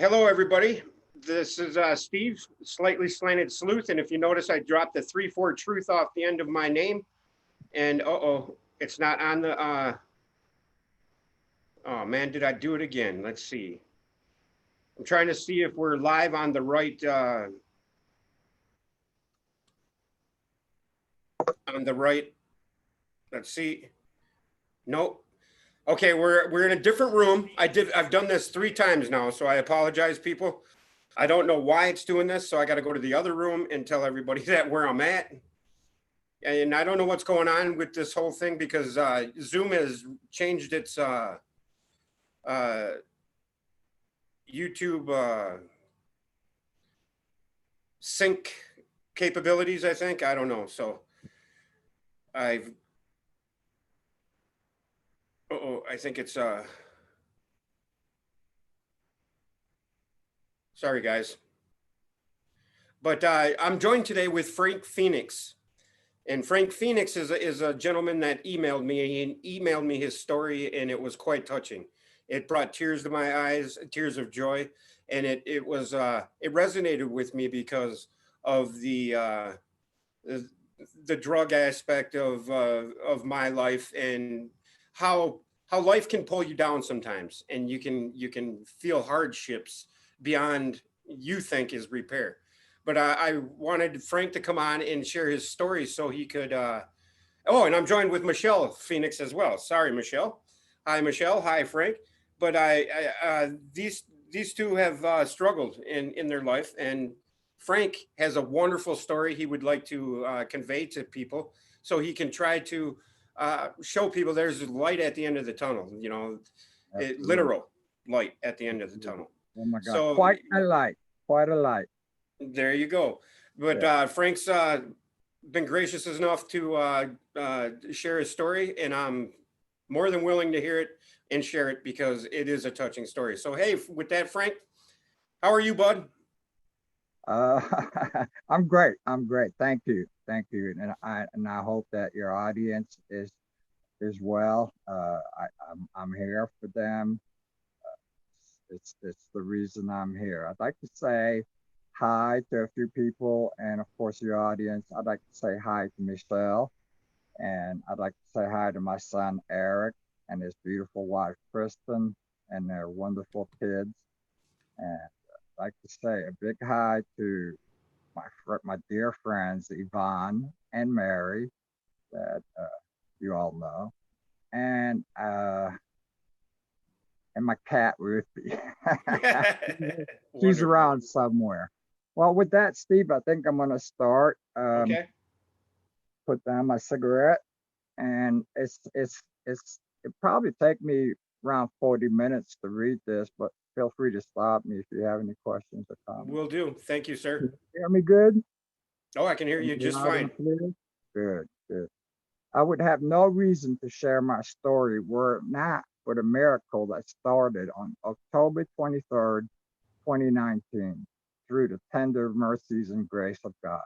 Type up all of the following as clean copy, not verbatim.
Hello, everybody. This is Steve, Slightly Slanted Sleuth. And if you notice, I dropped the 3-4 truth off the end of my name. And it's not on the, oh man, did I do it again? Let's see. I'm trying to see if we're live on the right, let's see. Nope. Okay, we're in a different room. I've done this 3 times now, so I apologize, people. I don't know why it's doing this, so I got to go to the other room and tell everybody that where I'm at. And I don't know what's going on with this whole thing because Zoom has changed its YouTube sync capabilities, I think. I don't know. So I think it's sorry guys. But I'm joined today with Frank Phenix. And Frank Phenix is a gentleman that emailed me. He emailed me his story, and it was quite touching. It brought tears to my eyes, tears of joy, and it resonated with me because of the drug aspect of my life and how life can pull you down sometimes, and you can feel hardships beyond you think is repair. But I wanted Frank to come on and share his story so he could. And I'm joined with Michelle Phoenix as well. Sorry, Michelle. Hi, Michelle. Hi, Frank. But these two have struggled in their life, and Frank has a wonderful story he would like to convey to people, so he can try to show people there's light at the end of the tunnel. You know, literal light at the end of the tunnel. Oh my God! So Quite a light. Quite a light. there you go. But Frank's been gracious enough to share his story, and I'm more than willing to hear it and share it because it is a touching story. So, hey, with that, Frank, how are you, bud? Uh, I'm great. I'm great. Thank you. Thank you. And I hope that your audience is well. I'm here for them. It's the reason I'm here. I'd like to say hi to a few people, and of course your audience. I'd like to say hi to Michelle, and I'd like to say hi to my son Eric and his beautiful wife Kristen and their wonderful kids. And I'd like to say a big hi to my dear friends Yvonne and Mary that you all know, and my cat Ruthie. She's around somewhere. Well, with that, Steve, I think I'm gonna start. Okay. Put down my cigarette, and it probably take me around 40 minutes to read this, but feel free to stop me if you have any questions or comments. Will do. Thank you, Can sir. you hear me good? Oh, I can hear you just Loud fine. and clear? Good, good. I would have no reason to share my story were it not for the miracle that started on October 23rd, 2019, through the tender mercies and grace of God.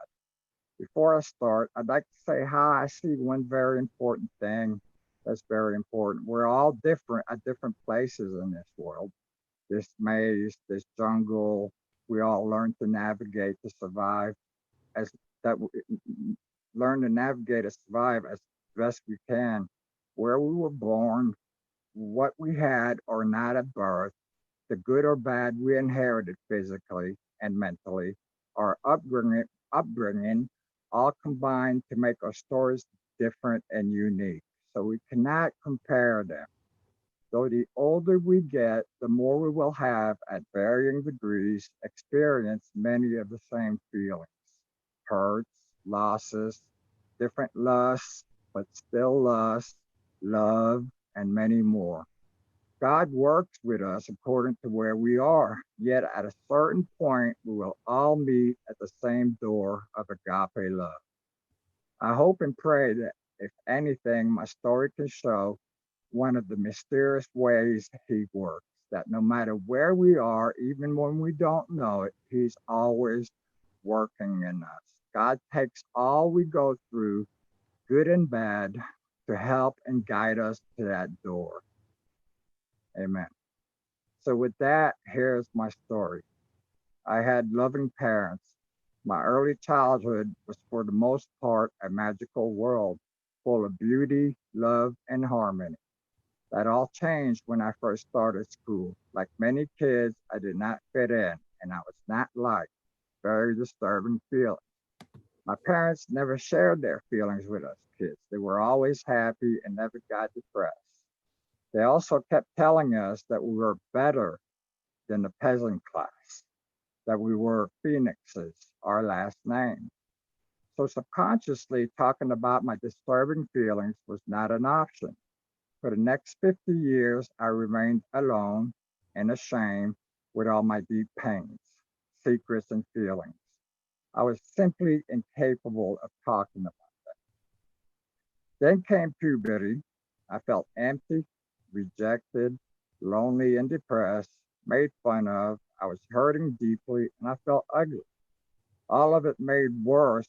Before I start, I'd like to say how I see one very important thing that's very important. We're all different at different places in this world, this maze, this jungle. We all learn to navigate to survive as that learn to navigate and survive as best we can. Where we were born, what we had or not at birth, the good or bad we inherited physically and mentally, our upbringing all combine to make our stories different and unique. So we cannot compare them. Though the older we get, the more we will have, at varying degrees, experienced many of the same feelings: hurts, losses, different lusts, but still lust, love, and many more. God works with us according to where we are, yet at a certain point, we will all meet at the same door of agape love. I hope and pray that, if anything, my story can show one of the mysterious ways He works, that no matter where we are, even when we don't know it, He's always working in us. God takes all we go through, good and bad, to help and guide us to that door. Amen. So with that, here's my story. I had loving parents. My early childhood was for the most part a magical world full of beauty, love, and harmony. That all changed when I first started school. Like many kids, I did not fit in and I was not liked. Very disturbing feeling. My parents never shared their feelings with us kids. They were always happy and never got depressed. They also kept telling us that we were better than the peasant class, that we were phoenixes, our last name. So subconsciously, talking about my disturbing feelings was not an option. For the next 50 years, I remained alone and ashamed with all my deep pains, secrets, and feelings. I was simply incapable of talking about it. Then came puberty. I felt empty, rejected, lonely, and depressed, made fun of. I was hurting deeply, and I felt ugly. All of it made more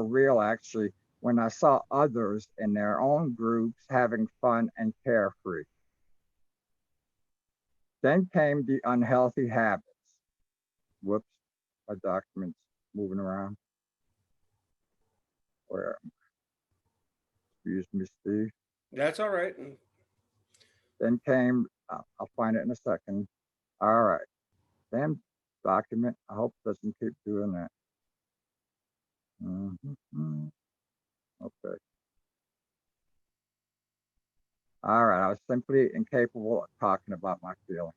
real actually, when I saw others in their own groups having fun and carefree. Then came the unhealthy habits. Whoops, my documents moving around. Where, excuse me, Steve. That's all right. Then came, I'll find it in a second. All right, then document. I hope it doesn't keep doing that. Mhm. Okay. All right, I was simply incapable of talking about my feelings.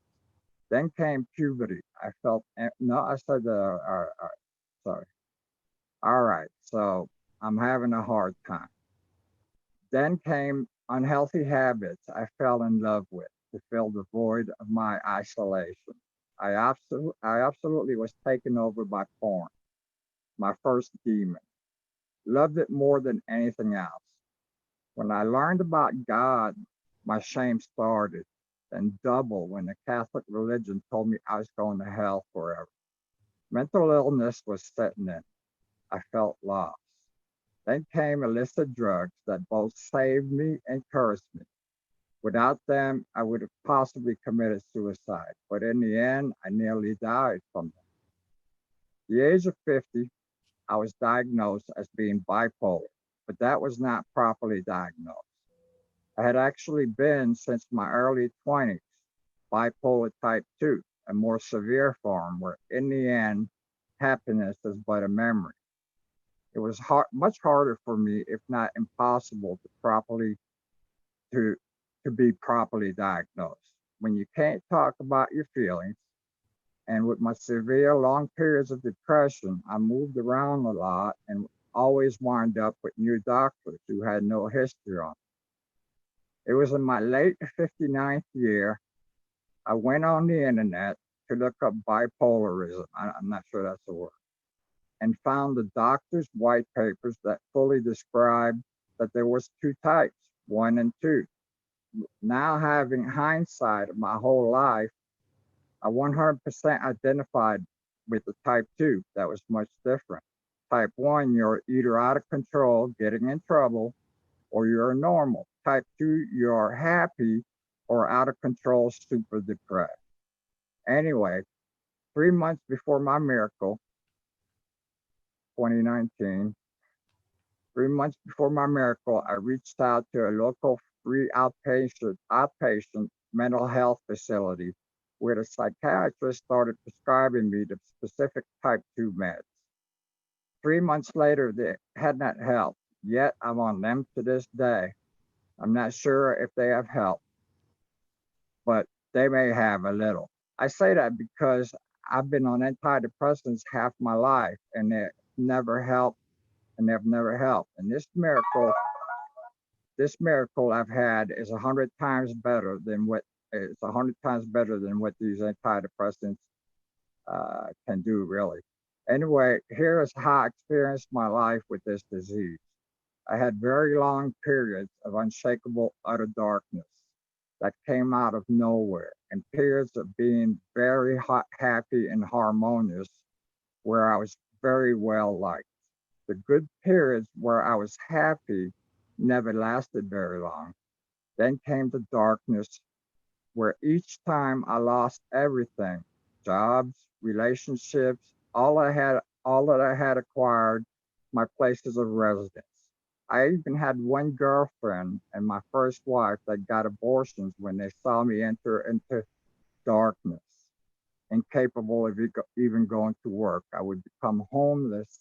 Then came puberty. I felt, no, I said, all right, sorry. All right, so I'm having a hard time. Then came unhealthy habits I fell in love with to fill the void of my isolation. I absolutely was taken over by porn, my first demon. Loved it more than anything else. When I learned about God, my shame started, then double when the Catholic religion told me I was going to hell forever. Mental illness was setting in. I felt lost. Then came illicit drugs that both saved me and cursed me. Without them, I would have possibly committed suicide, but in the end, I nearly died from them. At the age of 50, I was diagnosed as being bipolar, but that was not properly diagnosed. I had actually been since my early 20s, bipolar type 2, a more severe form where in the end, happiness is but a memory. It was much harder for me, if not impossible, to to be properly diagnosed. When you can't talk about your feelings, and with my severe long periods of depression, I moved around a lot and always wound up with new doctors who had no history on it. It was in my late 59th year, I went on the internet to look up bipolarism. I'm not sure that's a word, and found the doctor's white papers that fully described that there was two types, one and two. Now having hindsight of my whole life, I 100% identified with the type two. That was much different. Type one, you're either out of control, getting in trouble, or you're normal. Type two, you're happy or out of control, super depressed. Anyway, 3 months before my miracle, 2019, 3 months before my miracle, I reached out to a local free outpatient mental health facility where the psychiatrist started prescribing me the specific type 2 meds. 3 months later, they had not helped, yet I'm on them to this day. I'm not sure if they have helped, but they may have a little. I say that because I've been on antidepressants half my life and they never helped and they've never helped. And this miracle I've had is 100 times better than what it's 100 times better than what these antidepressants can do, really. Anyway, here is how I experienced my life with this disease. I had very long periods of unshakable utter darkness that came out of nowhere, and periods of being very happy and harmonious where I was very well liked. The good periods where I was happy never lasted very long. Then came the darkness where each time I lost everything, jobs, relationships, all that I had acquired, my places of residence. I even had one girlfriend and my first wife that got abortions when they saw me enter into darkness, incapable of even going to work. I would become homeless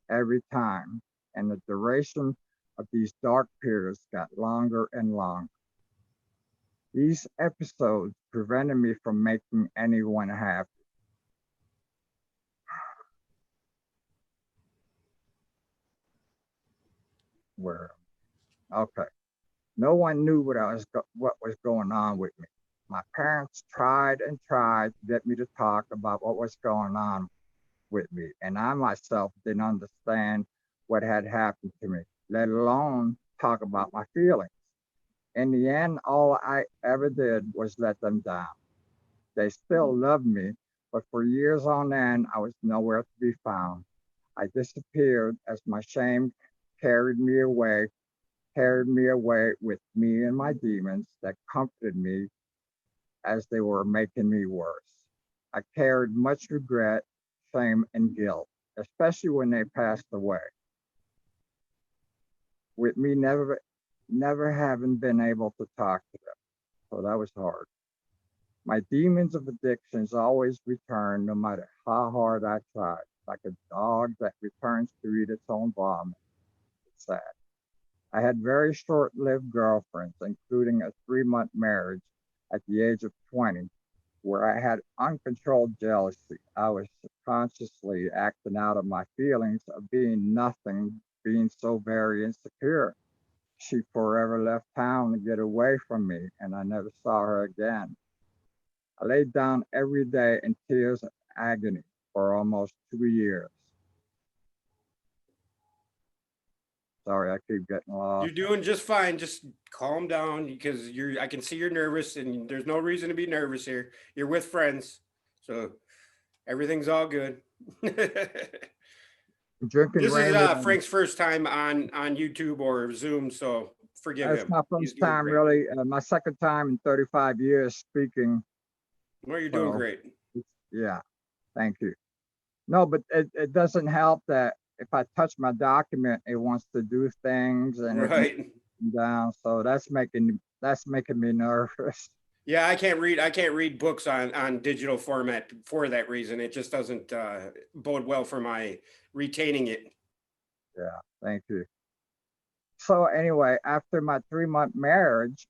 every time, and the duration of these dark periods got longer and longer. These episodes prevented me from making anyone happy. Where okay, no one knew what was going on with me. My parents tried and tried to get me to talk about what was going on with me, and I myself didn't understand what had happened to me, let alone talk about my feelings. In the end, all I ever did was let them down. They still loved me, but for years on end, I was nowhere to be found. I disappeared as my shame carried me away, carried me away with me and my demons that comforted me as they were making me worse. I carried much regret, shame, and guilt, especially when they passed away, with me never having been able to talk to them. So that was hard. My demons of addictions always return no matter how hard I tried, like a dog that returns to eat its own vomit. It's sad. I had very short lived girlfriends, including a 3-month marriage at the age of 20, where I had uncontrolled jealousy. I was subconsciously acting out of my feelings of being nothing, being so very insecure. She forever left town to get away from me, and I never saw her again. I laid down every day in tears of agony for almost 2 years. Sorry, I keep getting You're lost. doing just fine. Just calm down because I can see you're nervous and there's no reason to be nervous here. You're with friends. So everything's all good. Drinking This is Raymond, Frank's first time on YouTube or Zoom, so forgive that's him. my He's first doing time, great. really, my second time in 35 years speaking. Well, you're doing So, great. yeah, thank you. No, but it doesn't help that if I touch my document, it wants to do things and it moves Right. down. So that's making me nervous. Yeah, I can't read books on digital format for that reason. It just doesn't bode well for my retaining it. Yeah, thank you. So anyway, after my 3-month marriage,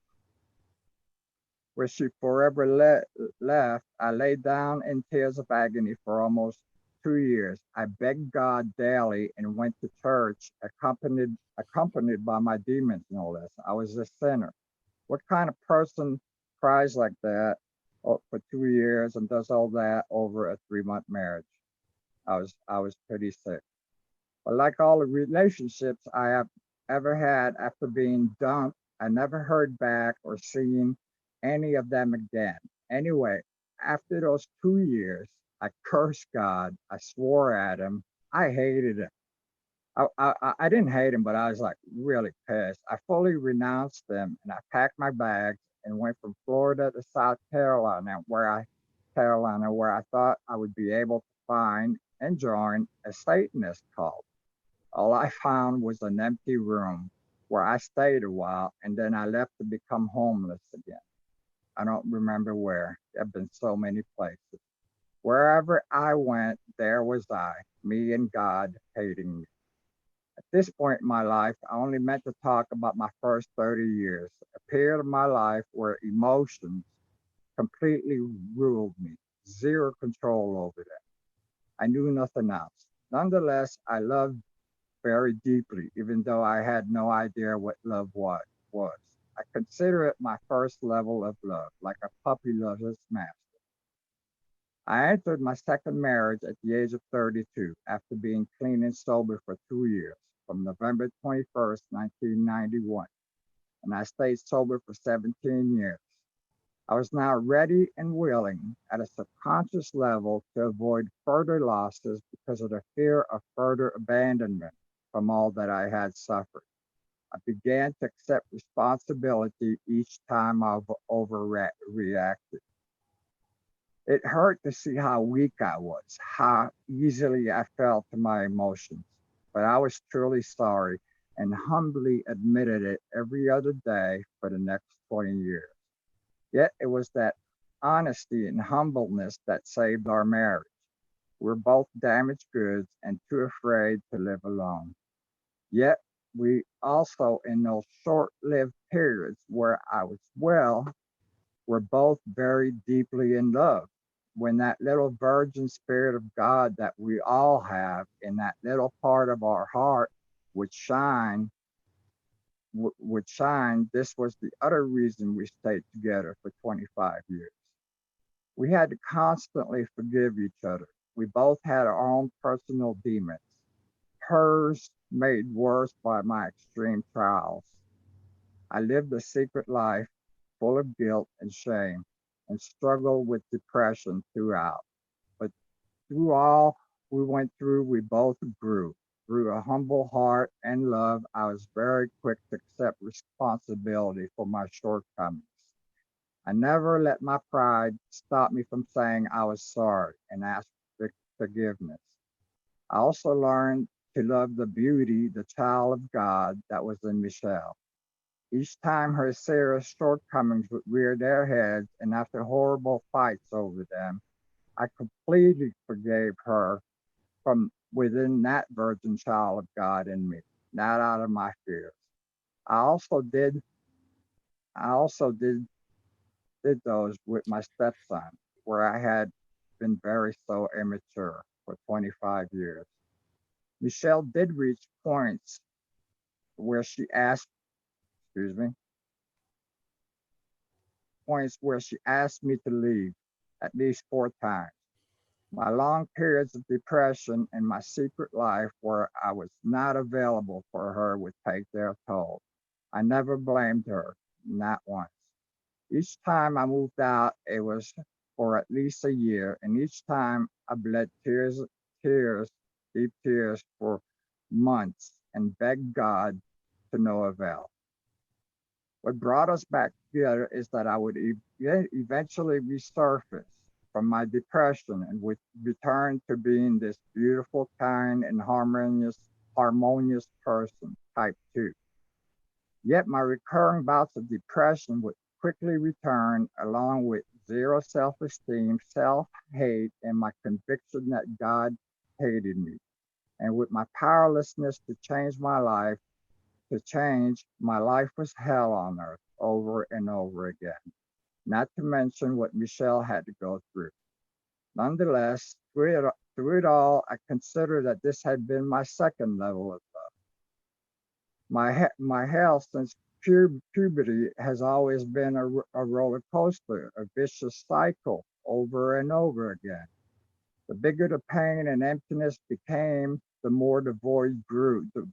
where she forever left, I lay down in tears of agony for almost 2 years. I begged God daily and went to church, accompanied by my demons, no less. I was a sinner. What kind of person cries like that for 2 years and does all that over a 3-month marriage? I was pretty sick. But like all the relationships I have ever had after being dumped, I never heard back or seen any of them again. Anyway, after those 2 years, I cursed God. I swore at him. I hated him. I didn't hate him, but I was like really pissed. I fully renounced them and I packed my bags and went from Florida to South Carolina, where I thought I would be able to find and join a Satanist cult. All I found was an empty room where I stayed a while and then I left to become homeless again. I don't remember where. There have been so many places. Wherever I went, there was I, me and God hating me. At this point in my life, I only meant to talk about my first 30 years, a period of my life where emotions completely ruled me, zero control over them. I knew nothing else. Nonetheless, I loved very deeply, even though I had no idea what love was. I consider it my first level of love, like a puppy loves its master. I entered my second marriage at the age of 32 after being clean and sober for 2 years, from November 21st, 1991, and I stayed sober for 17 years. I was now ready and willing at a subconscious level to avoid further losses because of the fear of further abandonment from all that I had suffered. I began to accept responsibility each time I overreacted. It hurt to see how weak I was, how easily I fell to my emotions. But I was truly sorry and humbly admitted it every other day for the next 20 years. Yet it was that honesty and humbleness that saved our marriage. We're both damaged goods and too afraid to live alone. Yet we also, in those short lived periods where I was well, were both very deeply in love. When that little virgin spirit of God that we all have in that little part of our heart would shine, this was the other reason we stayed together for 25 years. We had to constantly forgive each other. We both had our own personal demons, hers made worse by my extreme trials. I lived a secret life full of guilt and shame and struggled with depression throughout. But through all we went through, we both grew. Through a humble heart and love, I was very quick to accept responsibility for my shortcomings. I never let my pride stop me from saying I was sorry and ask for forgiveness. I also learned to love the beauty, the child of God that was in Michelle. Each time her serious shortcomings would rear their heads, and after horrible fights over them, I completely forgave her from within that virgin child of God in me, not out of my fears. I also did I also did those with my stepson, where I had been very so immature for 25 years. Michelle did reach points where she asked, excuse me, points where she asked me to leave at least 4 times. My long periods of depression and my secret life where I was not available for her would take their toll. I never blamed her, not once. Each time I moved out, it was for at least a year, and each time I bled tears, deep tears for months and begged God to no avail. What brought us back together is that I would eventually resurface from my depression and would return to being this beautiful, kind, and harmonious person, type 2. Yet my recurring bouts of depression would quickly return, along with zero self esteem, self hate, and my conviction that God hated me. And with my powerlessness to change, my life was hell on earth over and over again, not to mention what Michelle had to go through. Nonetheless, through it all, I consider that this had been my second level of love. My health since puberty has always been a roller coaster, a vicious cycle over and over again. The bigger the pain and emptiness became, the more the void grew. The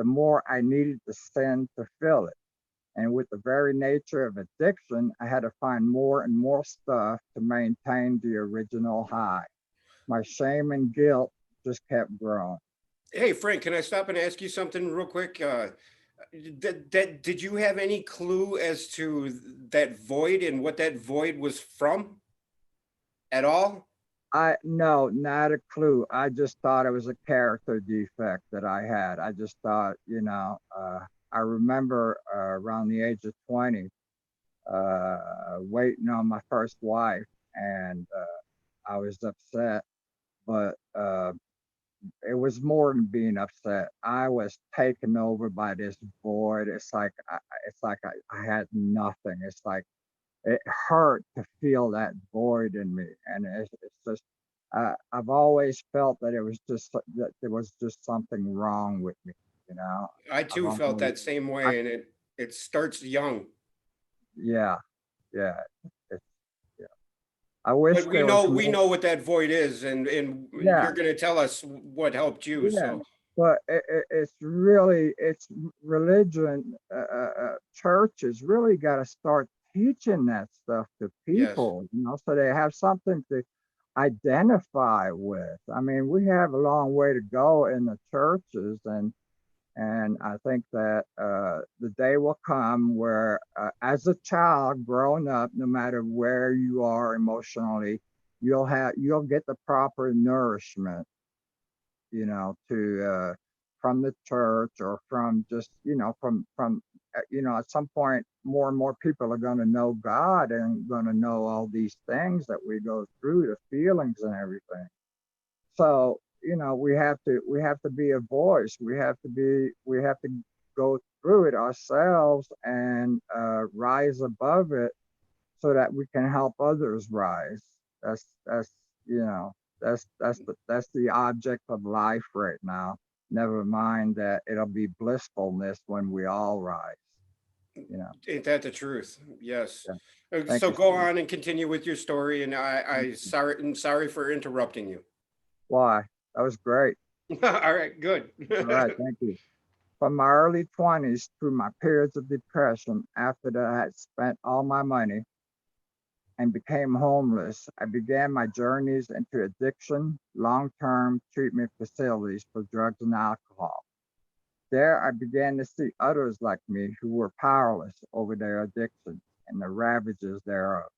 more I needed the sin to fill it. And with the very nature of addiction, I had to find more and more stuff to maintain the original high. My shame and guilt just kept growing. Hey, Frank, can I stop and ask you something real quick? Did you have any clue as to that void and what that void was from at all? I no, not a clue. I just thought it was a character defect that I had. I just thought, I remember around the age of 20, waiting on my first wife, and I was upset, but it was more than being upset. I was taken over by this void. I had nothing. It's like it hurt to feel that void in me, and it's just I've always felt that that there was just something wrong with me. You know, I I've too felt always, that same I, way, and it starts young. yeah, yeah, it's, yeah. I wish But we there know was we more. know what that void is, and Yeah, you're going to tell us what helped you. yeah, So but it's religion. Churches really got to start teaching that stuff to yes, people, so they have something to identify with. I mean, we have a long way to go in the churches, and And I think that the day will come where, as a child growing up, no matter where you are emotionally, you'll get the proper nourishment, to from the church, or from just, at some point, more and more people are going to know God and going to know all these things that we go through, the feelings and everything. So, we have to be a voice. We have to go through it ourselves and rise above it so that we can help others rise. That's you know that's the object of life right now. Never mind that it'll be blissfulness when we all rise. You know. Ain't that the truth? Yes. Yeah. Thank So you, go Steve. on and continue with your story. And I'm sorry for interrupting you. Why? That was great. All right, good. All right, thank you. From my early 20s through my periods of depression, after that I had spent all my money and became homeless, I began my journeys into addiction, long term treatment facilities for drugs and alcohol. There, I began to see others like me who were powerless over their addictions and the ravages thereof.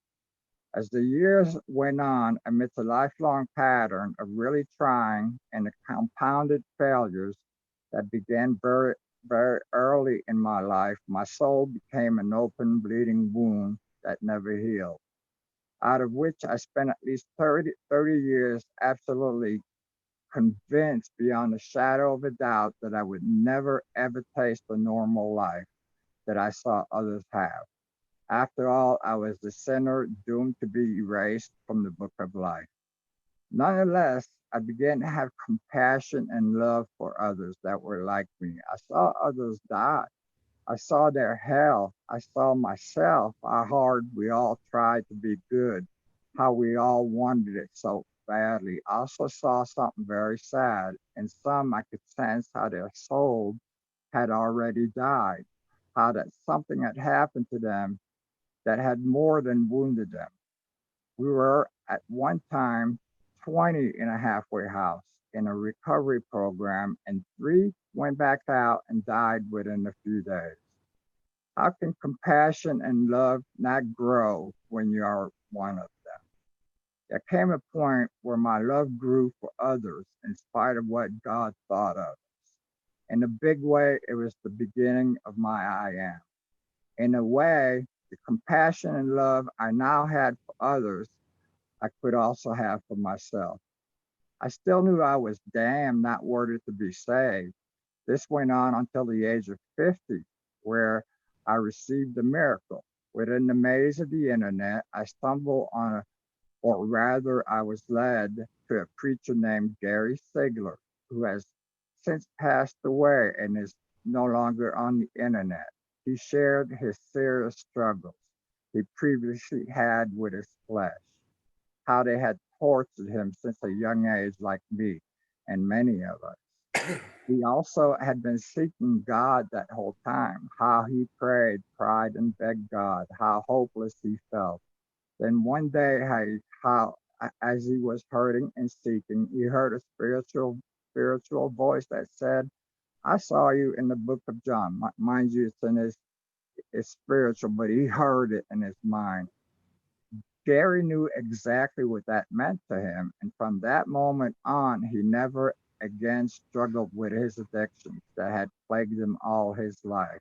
As the years went on, amidst a lifelong pattern of really trying and the compounded failures that began very, very early in my life, my soul became an open, bleeding wound that never healed, out of which I spent at least 30 years absolutely convinced beyond a shadow of a doubt that I would never ever taste the normal life that I saw others have. After all, I was the sinner doomed to be erased from the book of life. Nonetheless, I began to have compassion and love for others that were like me. I saw others die. I saw their hell. I saw myself, how hard we all tried to be good, how we all wanted it so badly. I also saw something very sad. In some, I could sense how their soul had already died, how that something had happened to them that had more than wounded them. We were at one time 20 in a halfway house in a recovery program, and three went back out and died within a few days. How can compassion and love not grow when you are one of them? There came a point where my love grew for others in spite of what God thought of us. In a big way, it was the beginning of my I am. In a way, the compassion and love I now had for others, I could also have for myself. I still knew I was damned not worthy to be saved. This went on until the age of 50, where I received a miracle. Within the maze of the internet, I stumbled on or rather, I was led to a preacher named Gary Sigler, who has since passed away and is no longer on the internet. He shared his serious struggles he previously had with his flesh, how they had tortured him since a young age, like me and many of us. He also had been seeking God that whole time, how he prayed, cried, and begged God, how hopeless he felt. Then one day, as he was hurting and seeking, he heard a spiritual voice that said, "I saw you in the book of John." Mind you, it's spiritual, but he heard it in his mind. Gary knew exactly what that meant to him, and from that moment on, he never again struggled with his addictions that had plagued him all his life.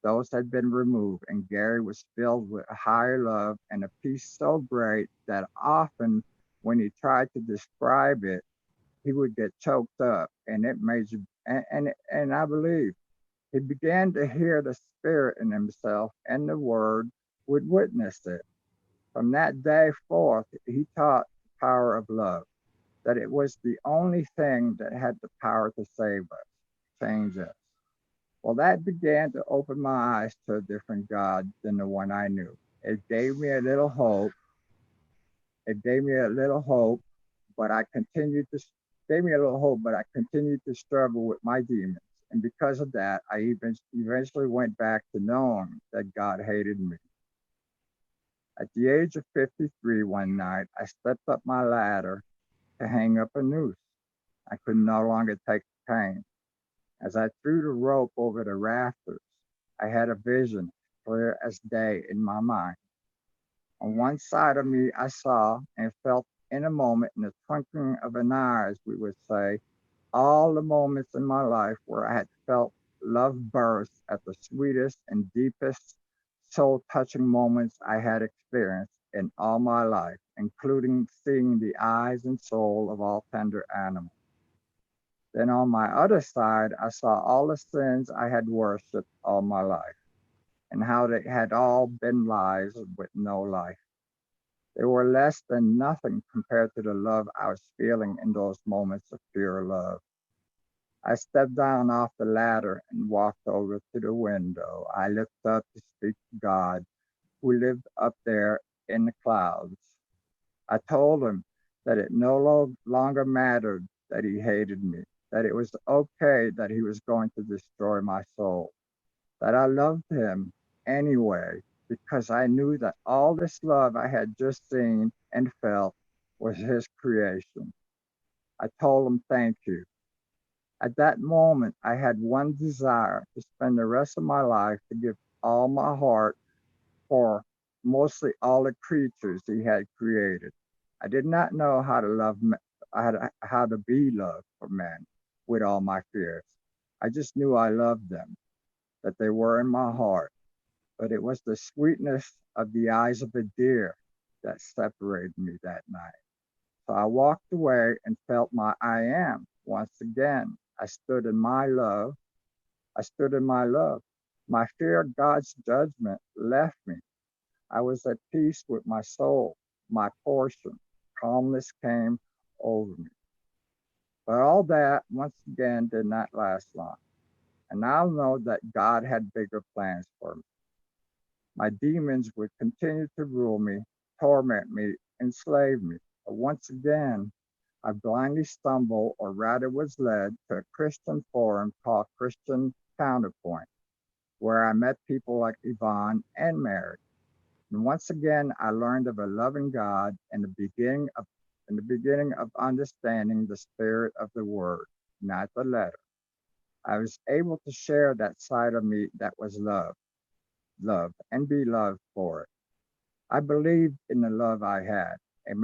Those had been removed, and Gary was filled with a higher love and a peace so great that often, when he tried to describe it, he would get choked up, and it made you. And I believe he began to hear the Spirit in himself, and the Word would witness it. From that day forth, he taught the power of love, that it was the only thing that had the power to save us, change us. Well, that began to open my eyes to a different God than the one I knew. It gave me a little hope. It gave me a little hope, but I continued to gave me a little hope, but I continued to struggle with my demons. And because of that, I even eventually went back to knowing that God hated me. At the age of 53, one night, I stepped up my ladder to hang up a noose. I could no longer take the pain. As I threw the rope over the rafters, I had a vision clear as day in my mind. On one side of me, I saw and felt in a moment, in the twinkling of an eye, as we would say, all the moments in my life where I had felt love burst at the sweetest and deepest soul touching moments I had experienced in all my life, including seeing the eyes and soul of all tender animals. Then on my other side, I saw all the sins I had worshiped all my life and how they had all been lies with no life. They were less than nothing compared to the love I was feeling in those moments of pure love. I stepped down off the ladder and walked over to the window. I looked up to speak to God, who lived up there in the clouds. I told him that it no longer mattered that he hated me, that it was okay that he was going to destroy my soul, that I loved him anyway, because I knew that all this love I had just seen and felt was his creation. I told him thank you. At that moment, I had one desire to spend the rest of my life to give all my heart for mostly all the creatures he had created. I did not know how to how to be loved for men with all my fears. I just knew I loved them, that they were in my heart, but it was the sweetness of the eyes of a deer that separated me that night. So I walked away and felt my I am once again. I stood in my love. I stood in my love. My fear of God's judgment left me. I was at peace with my soul, my portion. Calmness came over me. But all that, once again, did not last long. And now I know that God had bigger plans for me. My demons would continue to rule me, torment me, enslave me. But once again, I blindly stumbled, or rather was led, to a Christian forum called Christian Counterpoint, where I met people like Yvonne and Mary. And once again, I learned of a loving God and the beginning of understanding the spirit of the word, not the letter. I was able to share that side of me that was love, and be loved for it. I believed in the love I had. I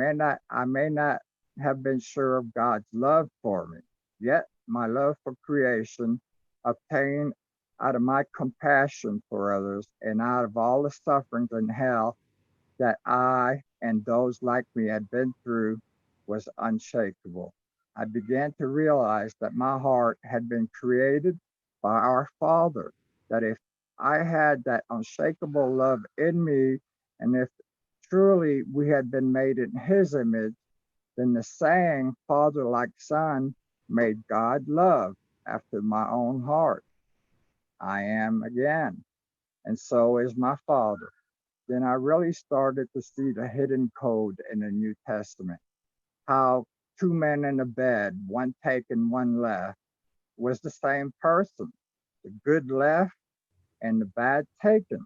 may not have been sure of God's love for me, yet my love for creation obtained out of my compassion for others and out of all the sufferings and hell that I and those like me had been through was unshakable. I began to realize that my heart had been created by our Father, that if I had that unshakable love in me, and if truly we had been made in His image, then the saying, Father like Son, made God love after my own heart. I am again, and so is my Father. Then I really started to see the hidden code in the New Testament. How two men in a bed, one taken, one left, was the same person. The good left and the bad taken.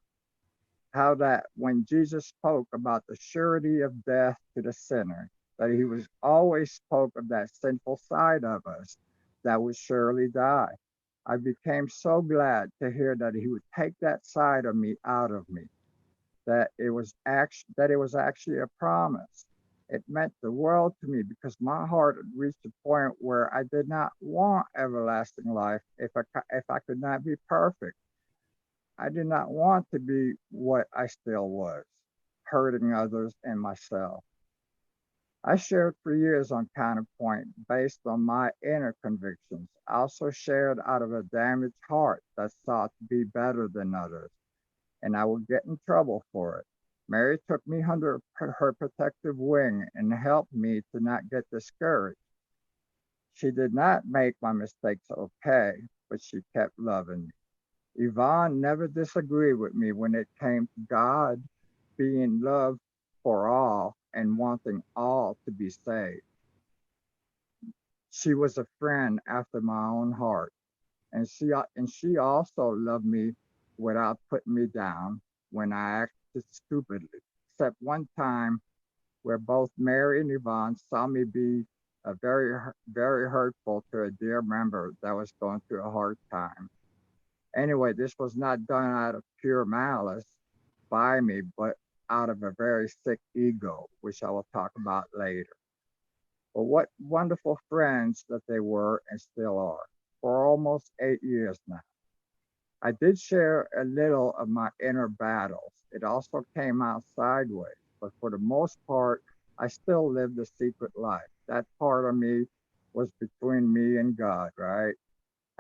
How that when Jesus spoke about the surety of death to the sinner, that he was always spoke of that sinful side of us that would surely die. I became so glad to hear that he would take that side of me out of me, that it was actually a promise. It meant the world to me because my heart had reached a point where I did not want everlasting life if I could not be perfect. I did not want to be what I still was, hurting others and myself. I shared for years on Counterpoint based on my inner convictions. I also shared out of a damaged heart that sought to be better than others, and I would get in trouble for it. Mary took me under her protective wing and helped me to not get discouraged. She did not make my mistakes okay, but she kept loving me. Yvonne never disagreed with me when it came to God being loved for all and wanting all to be saved. She was a friend after my own heart, and she also loved me without putting me down when I acted stupidly. Except one time where both Mary and Yvonne saw me be very hurtful to a dear member that was going through a hard time. Anyway, this was not done out of pure malice by me, but out of a very sick ego, which I will talk about later. But what wonderful friends that they were and still are for almost 8 years now. I did share a little of my inner battles. It also came out sideways, but for the most part, I still lived a secret life. That part of me was between me and God, right?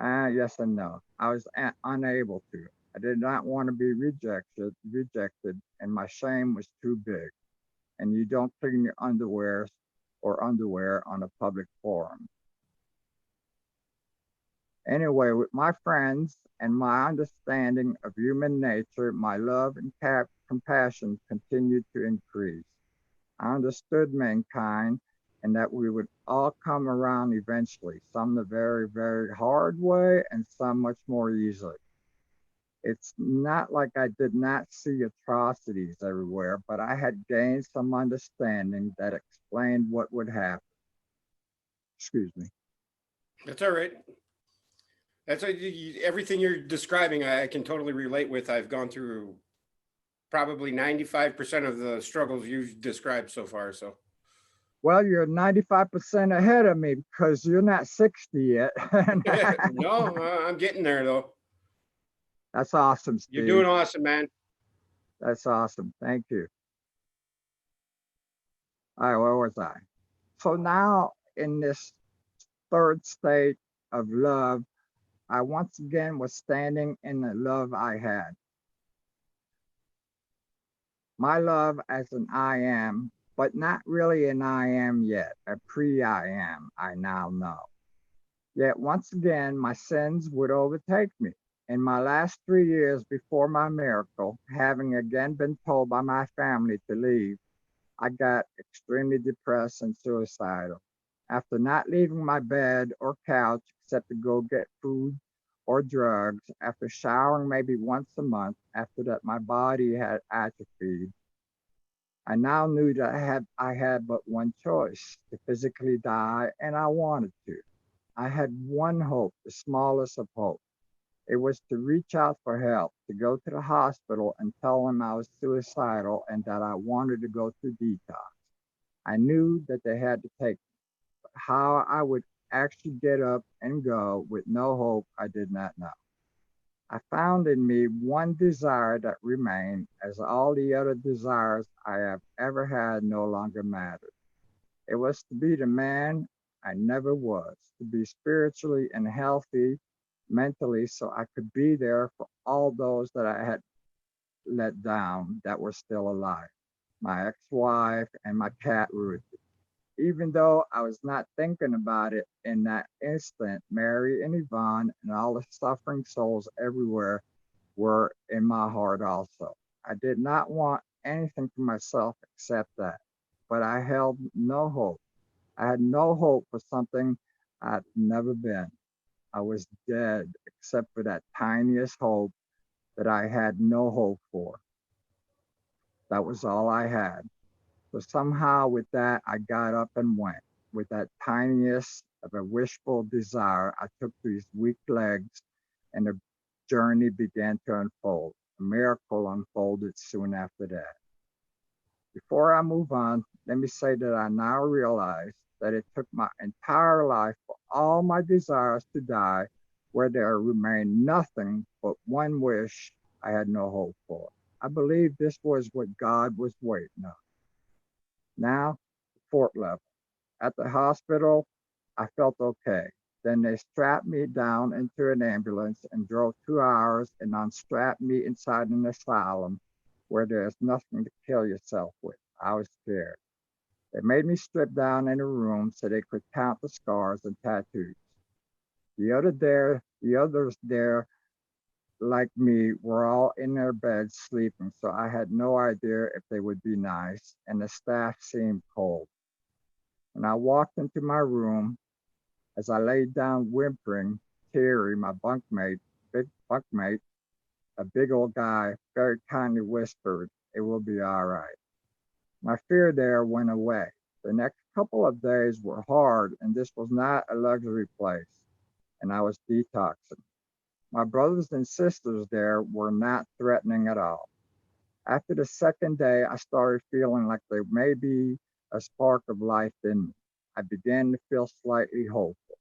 Yes and no. I was unable to. I did not want to be rejected, and my shame was too big. And you don't clean your underwear on a public forum. Anyway, with my friends and my understanding of human nature, my love and compassion continued to increase. I understood mankind and that we would all come around eventually, some the very, very hard way and some much more easily. It's not like I did not see atrocities everywhere, but I had gained some understanding that explained what would happen. Excuse me. That's all right. Everything you're describing. I can totally relate with. I've gone through probably 95% of the struggles you've described so far. So, Well, you're 95% ahead of me because you're not 60 yet. no, I'm getting there though. That's awesome, You're Steve. doing awesome, man. That's awesome. Thank you. All right, where was I? So now in this third state of love, I once again was standing in the love I had. My love as an I am, but not really an I am yet, a pre I am, I now know. Yet once again, my sins would overtake me. In my last 3 years before my miracle, having again been told by my family to leave, I got extremely depressed and suicidal. After not leaving my bed or couch except to go get food or drugs, after showering maybe once a month, after that my body had atrophied, I now knew that I had but one choice to physically die, and I wanted to. I had one hope, the smallest of hope. It was to reach out for help, to go to the hospital and tell them I was suicidal and that I wanted to go through detox. I knew that they had to take me. How I would actually get up and go with no hope, I did not know. I found in me one desire that remained, as all the other desires I have ever had no longer mattered. It was to be the man I never was, to be spiritually and healthy mentally so I could be there for all those that I had let down that were still alive. My ex-wife and my cat Ruth. Even though I was not thinking about it in that instant, Mary and Yvonne and all the suffering souls everywhere were in my heart also. I did not want anything for myself except that, but I held no hope. I had no hope for something I'd never been. I was dead except for that tiniest hope that I had no hope for. That was all I had. So somehow with that, I got up and went. With that tiniest of a wishful desire, I took these weak legs and the journey began to unfold. A miracle unfolded soon after that. Before I move on, let me say that I now realize that it took my entire life for all my desires to die, where there remained nothing but one wish I had no hope for. I believe this was what God was waiting on. Now, fourth level. At the hospital, I felt okay. Then they strapped me down into an ambulance and drove 2 hours and unstrapped me inside an asylum where there's nothing to kill yourself with. I was scared. They made me strip down in a room so they could count the scars and tattoos. The others there, like me, were all in their beds sleeping, so I had no idea if they would be nice, and the staff seemed cold. When I walked into my room, as I laid down whimpering, Terry, my big bunkmate, a big old guy, very kindly whispered, "It will be all right." My fear there went away. The next couple of days were hard, and this was not a luxury place, and I was detoxing. My brothers and sisters there were not threatening at all. After the second day, I started feeling like there may be a spark of life in me. I began to feel slightly hopeful.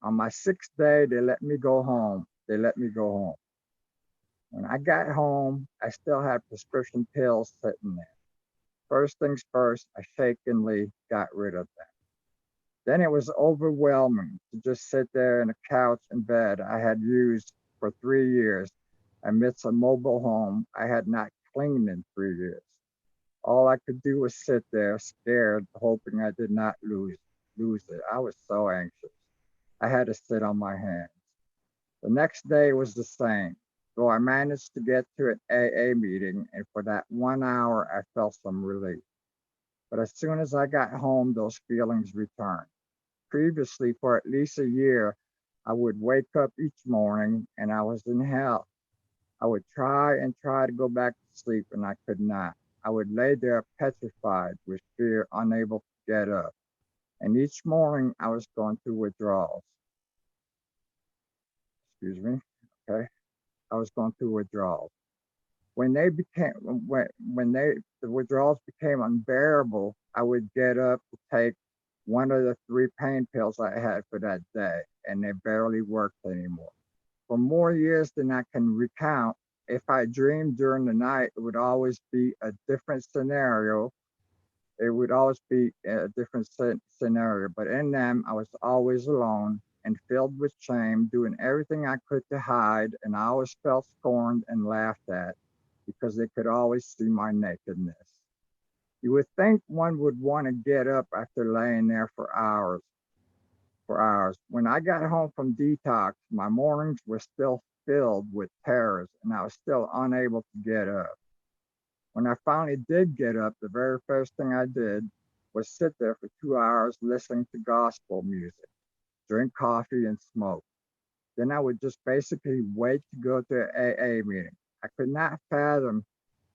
On my sixth day, they let me go home. They let me go home. When I got home, I still had prescription pills sitting there. First things first, I shakenly got rid of them. Then it was overwhelming to just sit there in a couch and bed I had used for 3 years amidst a mobile home I had not cleaned in 3 years. All I could do was sit there scared, hoping I did not lose it. I was so anxious. I had to sit on my hands. The next day was the same, though I managed to get to an AA meeting, and for that 1 hour I felt some relief. But as soon as I got home, those feelings returned. Previously, for at least a year, I would wake up each morning and I was in hell. I would try and try to go back to sleep and I could not. I would lay there petrified with fear, unable to get up. And each morning I was going through withdrawals. Excuse me. Okay. I was going through withdrawals. When they became when they the withdrawals became unbearable, I would get up to take one of the three pain pills I had for that day, and they barely worked anymore. For more years than I can recount, if I dreamed during the night, it would always be a different scenario. It would always be a different scenario, but in them, I was always alone and filled with shame, doing everything I could to hide, and I always felt scorned and laughed at because they could always see my nakedness. You would think one would want to get up after laying there for hours. When I got home from detox, my mornings were still filled with terrors and I was still unable to get up. When I finally did get up, the very first thing I did was sit there for 2 hours listening to gospel music, drink coffee, and smoke. Then I would just basically wait to go to an AA meeting. I could not fathom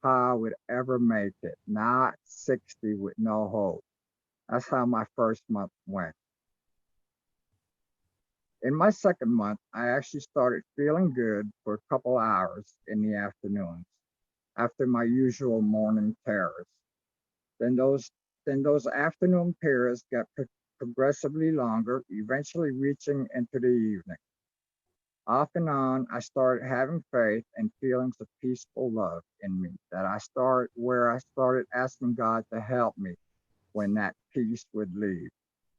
how I would ever make it, not 60 with no hope. That's how my first month went. In my second month, I actually started feeling good for a couple hours in the afternoons after my usual morning terrors. Then those then those afternoon periods got progressively longer, eventually reaching into the evening. Off and on, I started having faith and feelings of peaceful love in me where I started asking God to help me when that peace would leave.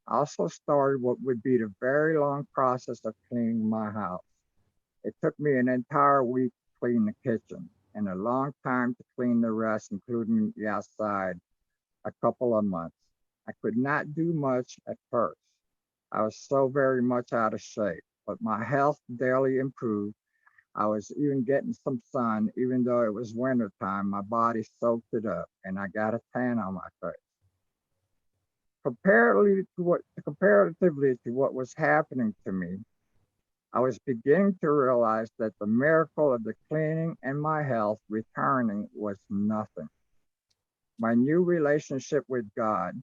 I also started what would be the very long process of cleaning my house. It took me an entire week to clean the kitchen and a long time to clean the rest, including the outside, a couple of months. I could not do much at first. I was so very much out of shape, but my health daily improved. I was even getting some sun, even though it was winter time. My body soaked it up, and I got a tan on my face. Comparatively to what was happening to me, I was beginning to realize that the miracle of the cleaning and my health returning was nothing. My new relationship with God,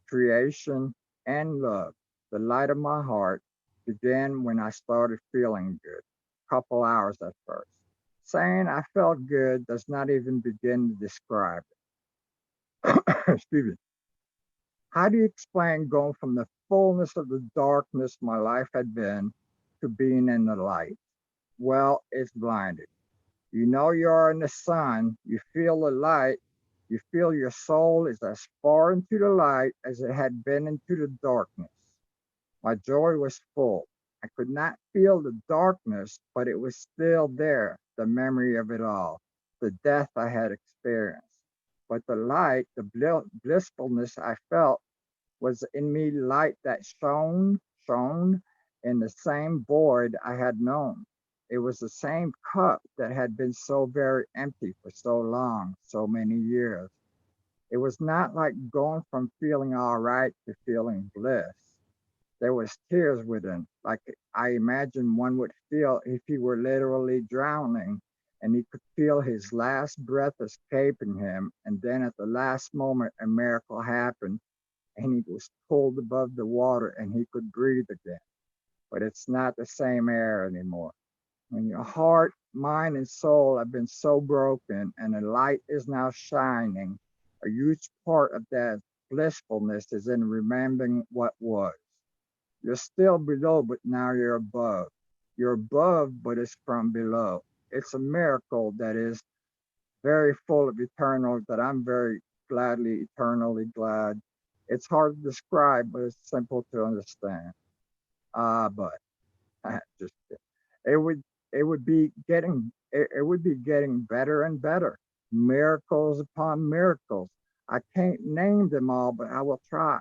creation, and love, the light of my heart, began when I started feeling good. A couple hours at first. Saying I felt good does not even begin to describe it. Excuse me. How do you explain going from the fullness of the darkness my life had been to being in the light? Well, it's blinding. You know you're in the sun, you feel the light, you feel your soul is as far into the light as it had been into the darkness. My joy was full. I could not feel the darkness, but it was still there, the memory of it all, the death I had experienced. But the light, the blissfulness I felt was in me light that shone in the same void I had known. It was the same cup that had been so very empty for so long, so many years. It was not like going from feeling all right to feeling bliss. There was tears within, like I imagine one would feel if he were literally drowning and he could feel his last breath escaping him, and then at the last moment a miracle happened and he was pulled above the water and he could breathe again. But it's not the same air anymore. When your heart, mind, and soul have been so broken and the light is now shining, a huge part of that blissfulness is in remembering what was. You're still below, but now you're above. You're above, but it's from below. It's a miracle that is very full of eternal, that I'm very gladly, eternally glad. It's hard to describe, but it's simple to understand. But just it would it would be getting better and better. Miracles upon miracles. I can't name them all, but I will try.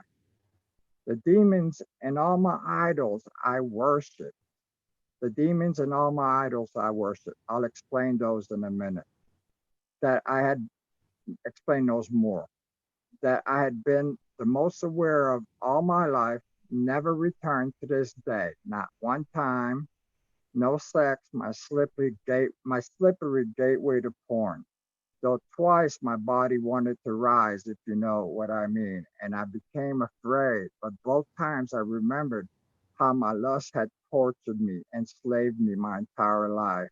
The demons and all my idols I worship. The demons and all my idols I worship. I'll explain those in a minute. That I had explained those more. That I had been the most aware of all my life, never returned to this day. Not one time, no sex, my slippery gateway to porn. Though twice my body wanted to rise, if you know what I mean, and I became afraid. But both times I remembered how my lust had tortured me, enslaved me my entire life.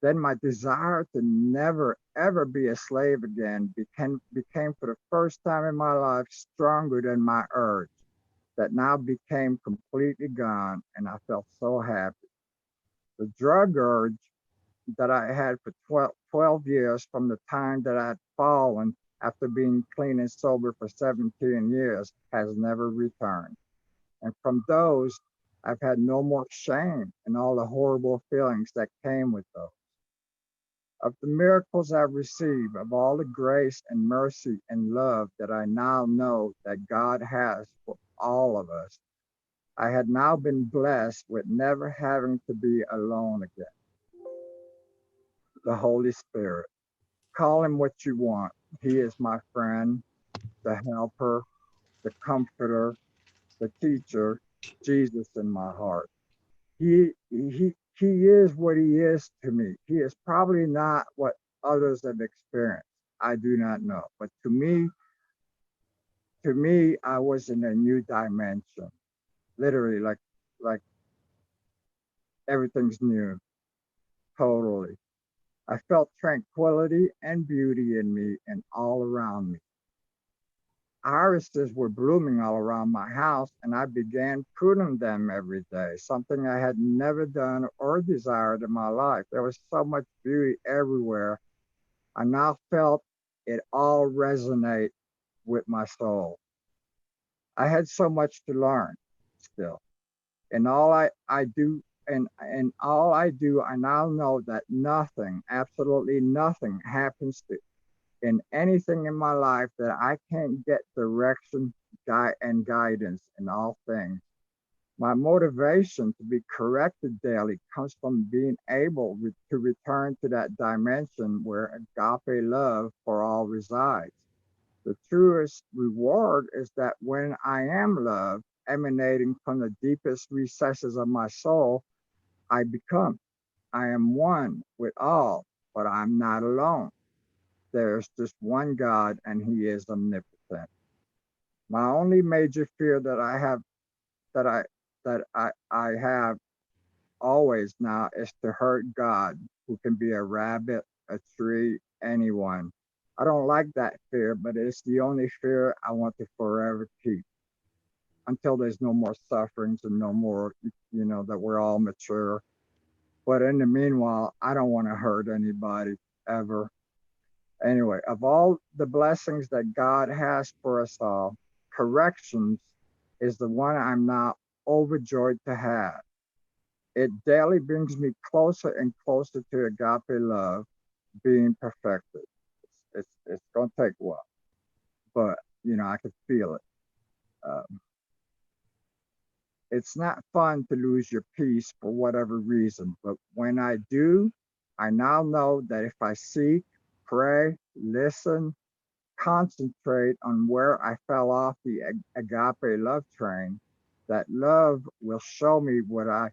Then my desire to never ever be a slave again became for the first time in my life stronger than my urge that now became completely gone, and I felt so happy. The drug urge that I had for 12 years from the time that I had fallen after being clean and sober for 17 years has never returned. And from those, I've had no more shame and all the horrible feelings that came with those. Of the miracles I've received, of all the grace and mercy and love that I now know that God has for all of us, I had now been blessed with never having to be alone again. The Holy Spirit. Call him what you want. He is my friend, the helper, the comforter, the teacher, Jesus in my heart. He is what he is to me. He is probably not what others have experienced. I do not know. But to me, I was in a new dimension. Literally, like everything's new, totally. I felt tranquility and beauty in me and all around me. Irises were blooming all around my house, and I began pruning them every day, something I had never done or desired in my life. There was so much beauty everywhere. I now felt it all resonate with my soul. I had so much to learn still. And I do, and all I do, I now know that nothing, absolutely nothing happens to in anything in my life that I can't get direction, and guidance in all things. My motivation to be corrected daily comes from being able to return to that dimension where agape love for all resides. The truest reward is that when I am love, emanating from the deepest recesses of my soul, I become. I am one with all, but I'm not alone. There's just one God, and he is omnipotent. My only major fear that I have that I have always now is to hurt God, who can be a rabbit, a tree, anyone. I don't like that fear, but it's the only fear I want to forever keep until there's no more sufferings and no more, that we're all mature. But in the meanwhile, I don't want to hurt anybody ever. Anyway, of all the blessings that God has for us all, corrections is the one I'm now overjoyed to have. It daily brings me closer and closer to agape love being perfected. It's going to take a while, but I can feel it. Um, it's not fun to lose your peace for whatever reason, but when I do, I now know that if I seek, pray, listen, concentrate on where I fell off the agape love train, that love will show me what I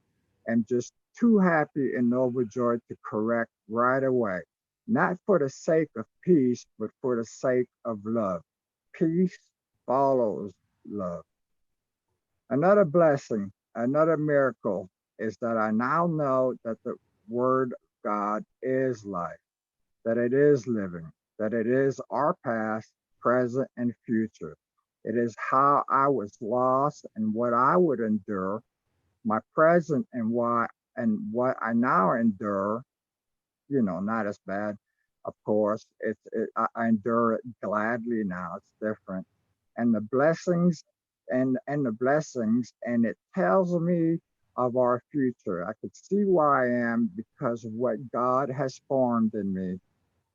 am just too happy and overjoyed to correct right away. Not for the sake of peace, but for the sake of love. Peace, follows love. Another blessing, another miracle is that I now know that the Word of God is life, that it is living, that it is our past, present, and future. It is how I was lost and what I would endure, my present and what I now endure, not as bad. Of course, I endure it gladly now. It's different, and the blessings, and the blessings, and it tells me of our future. I could see where I am because of what God has formed in me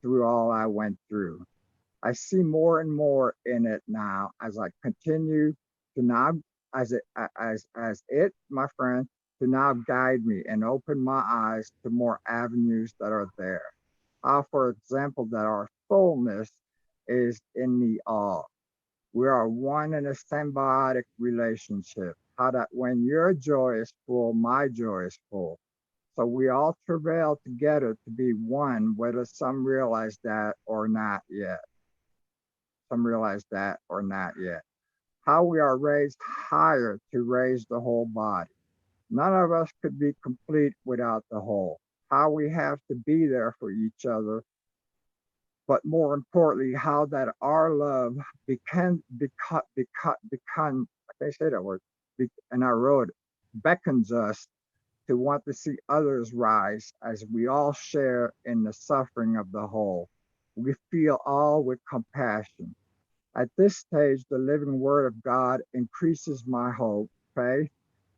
through all I went through. I see more and more in it now as I continue to now, as it, my friend, to now guide me and open my eyes to more avenues that are there. How, for example, that our fullness is in the all. We are one in a symbiotic relationship. How that when your joy is full, my joy is full. So we all travail together to be one, whether some realize that or not yet. Some realize that or not yet. How we are raised higher to raise the whole body. None of us could be complete without the whole. How we have to be there for each other, but more importantly, how that our love become, I can't say that word, and I wrote, beckons us to want to see others rise as we all share in the suffering of the whole. We feel all with compassion. At this stage, the living word of God increases my hope, faith,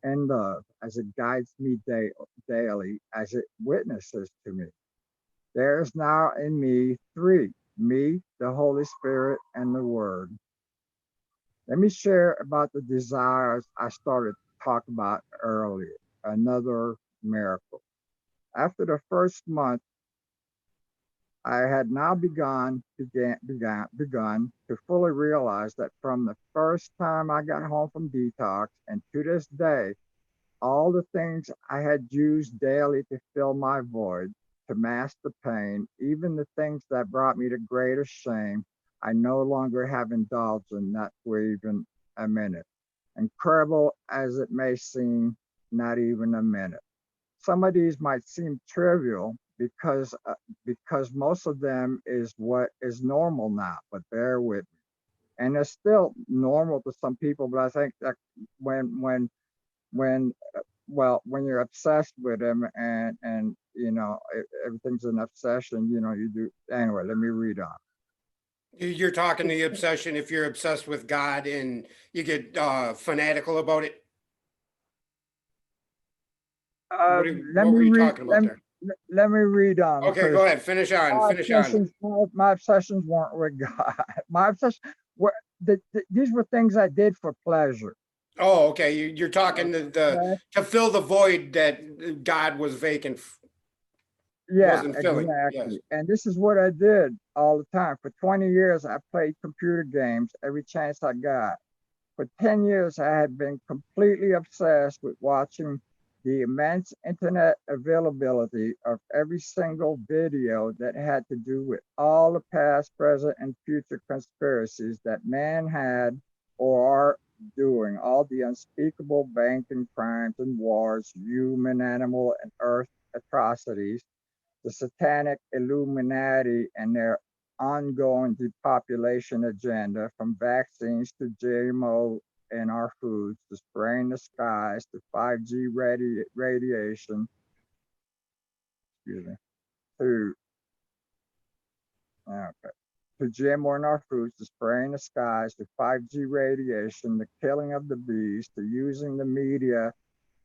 and love as it guides me daily, as it witnesses to me. There is now in me three: me, the Holy Spirit, and the Word. Let me share about the desires I started to talk about earlier. Another miracle. After the first month, I had now begun to fully realize that from the first time I got home from detox and to this day, all the things I had used daily to fill my void, to mask the pain, even the things that brought me to greater shame, I no longer have indulged in, not for even a minute. Incredible as it may seem, not even a minute. Some of these might seem trivial because most of them is what is normal now, but bear with me. And it's still normal to some people, but I think that when when you're obsessed with them and everything's an obsession, you do. Anyway, let me read on. You're talking the obsession if you're obsessed with God and you get fanatical about it. Let What me were you read talking about there? let me read on Okay, go because ahead. Finish on. Finish on. my obsessions weren't with God. My obsessions were these were things I did for pleasure. Oh, okay. You're talking the Okay? to fill the void that God was vacant, Yeah, wasn't filling. Yes. exactly. And this is what I did all the time. For 20 years, I played computer games every chance I got. For 10 years, I had been completely obsessed with watching the immense internet availability of every single video that had to do with all the past, present, and future conspiracies that man had or are doing, all the unspeakable banking crimes and wars, human, animal, and earth atrocities, the satanic Illuminati and their ongoing depopulation agenda, from vaccines to GMO in our foods, to spraying the skies, to 5G radiation, excuse me, to, okay, to GMO in our foods, to spraying the skies, to 5G radiation, the killing of the bees, to using the media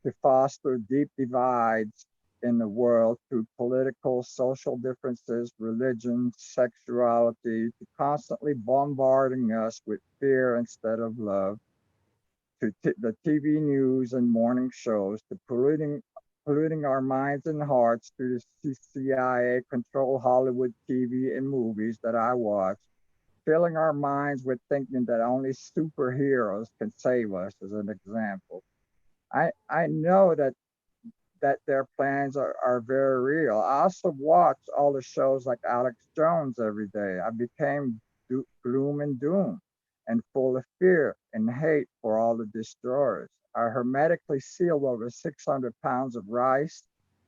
to foster deep divides in the world through political, social differences, religion, sexuality, to constantly bombarding us with fear instead of love, to the TV news and morning shows, to polluting our minds and hearts through the CIA controlled Hollywood TV and movies that I watch, filling our minds with thinking that only superheroes can save us, as an example. I know that their plans are very real. I also watch all the shows like Alex Jones every day. I became gloom and doom. and full of fear and hate for all the destroyers. I hermetically sealed over 600 pounds of rice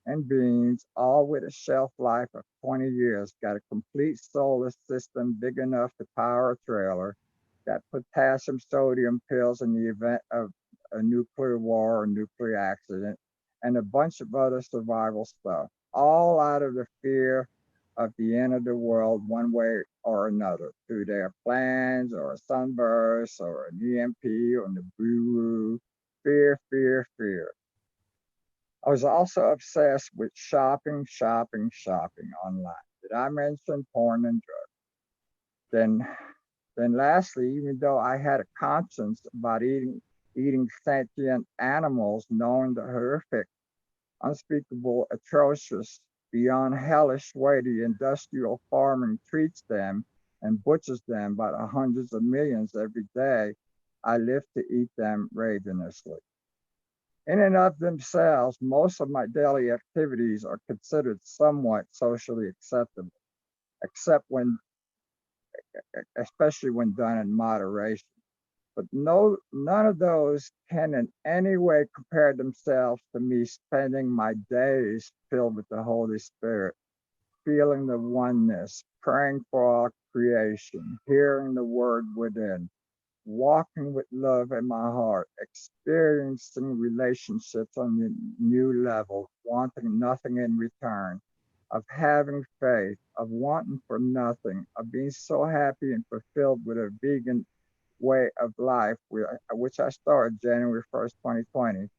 and beans, all with a shelf life of 20 years. Got a complete solar system big enough to power a trailer. Got potassium sodium pills in the event of a nuclear war or nuclear accident, and a bunch of other survival stuff, all out of the fear of the end of the world one way or another, through their plans or a sunburst or an EMP or the Nibiru. Fear, fear, fear. I was also obsessed with shopping, shopping, shopping online. Did I mention porn and drugs? Then lastly, even though I had a conscience about eating sentient animals, knowing the horrific, unspeakable, atrocious, beyond hellish way the industrial farming treats them and butchers them by the hundreds of millions every day, I live to eat them ravenously. In and of themselves, most of my daily activities are considered somewhat socially acceptable, except when, especially when done in moderation. But none of those can in any way compare themselves to me spending my days filled with the Holy Spirit, feeling the oneness, praying for all creation, hearing the word within, walking with love in my heart, experiencing relationships on a new level, wanting nothing in return, of having faith, of wanting for nothing, of being so happy and fulfilled with a vegan way of life, which I started January 1st, 2020,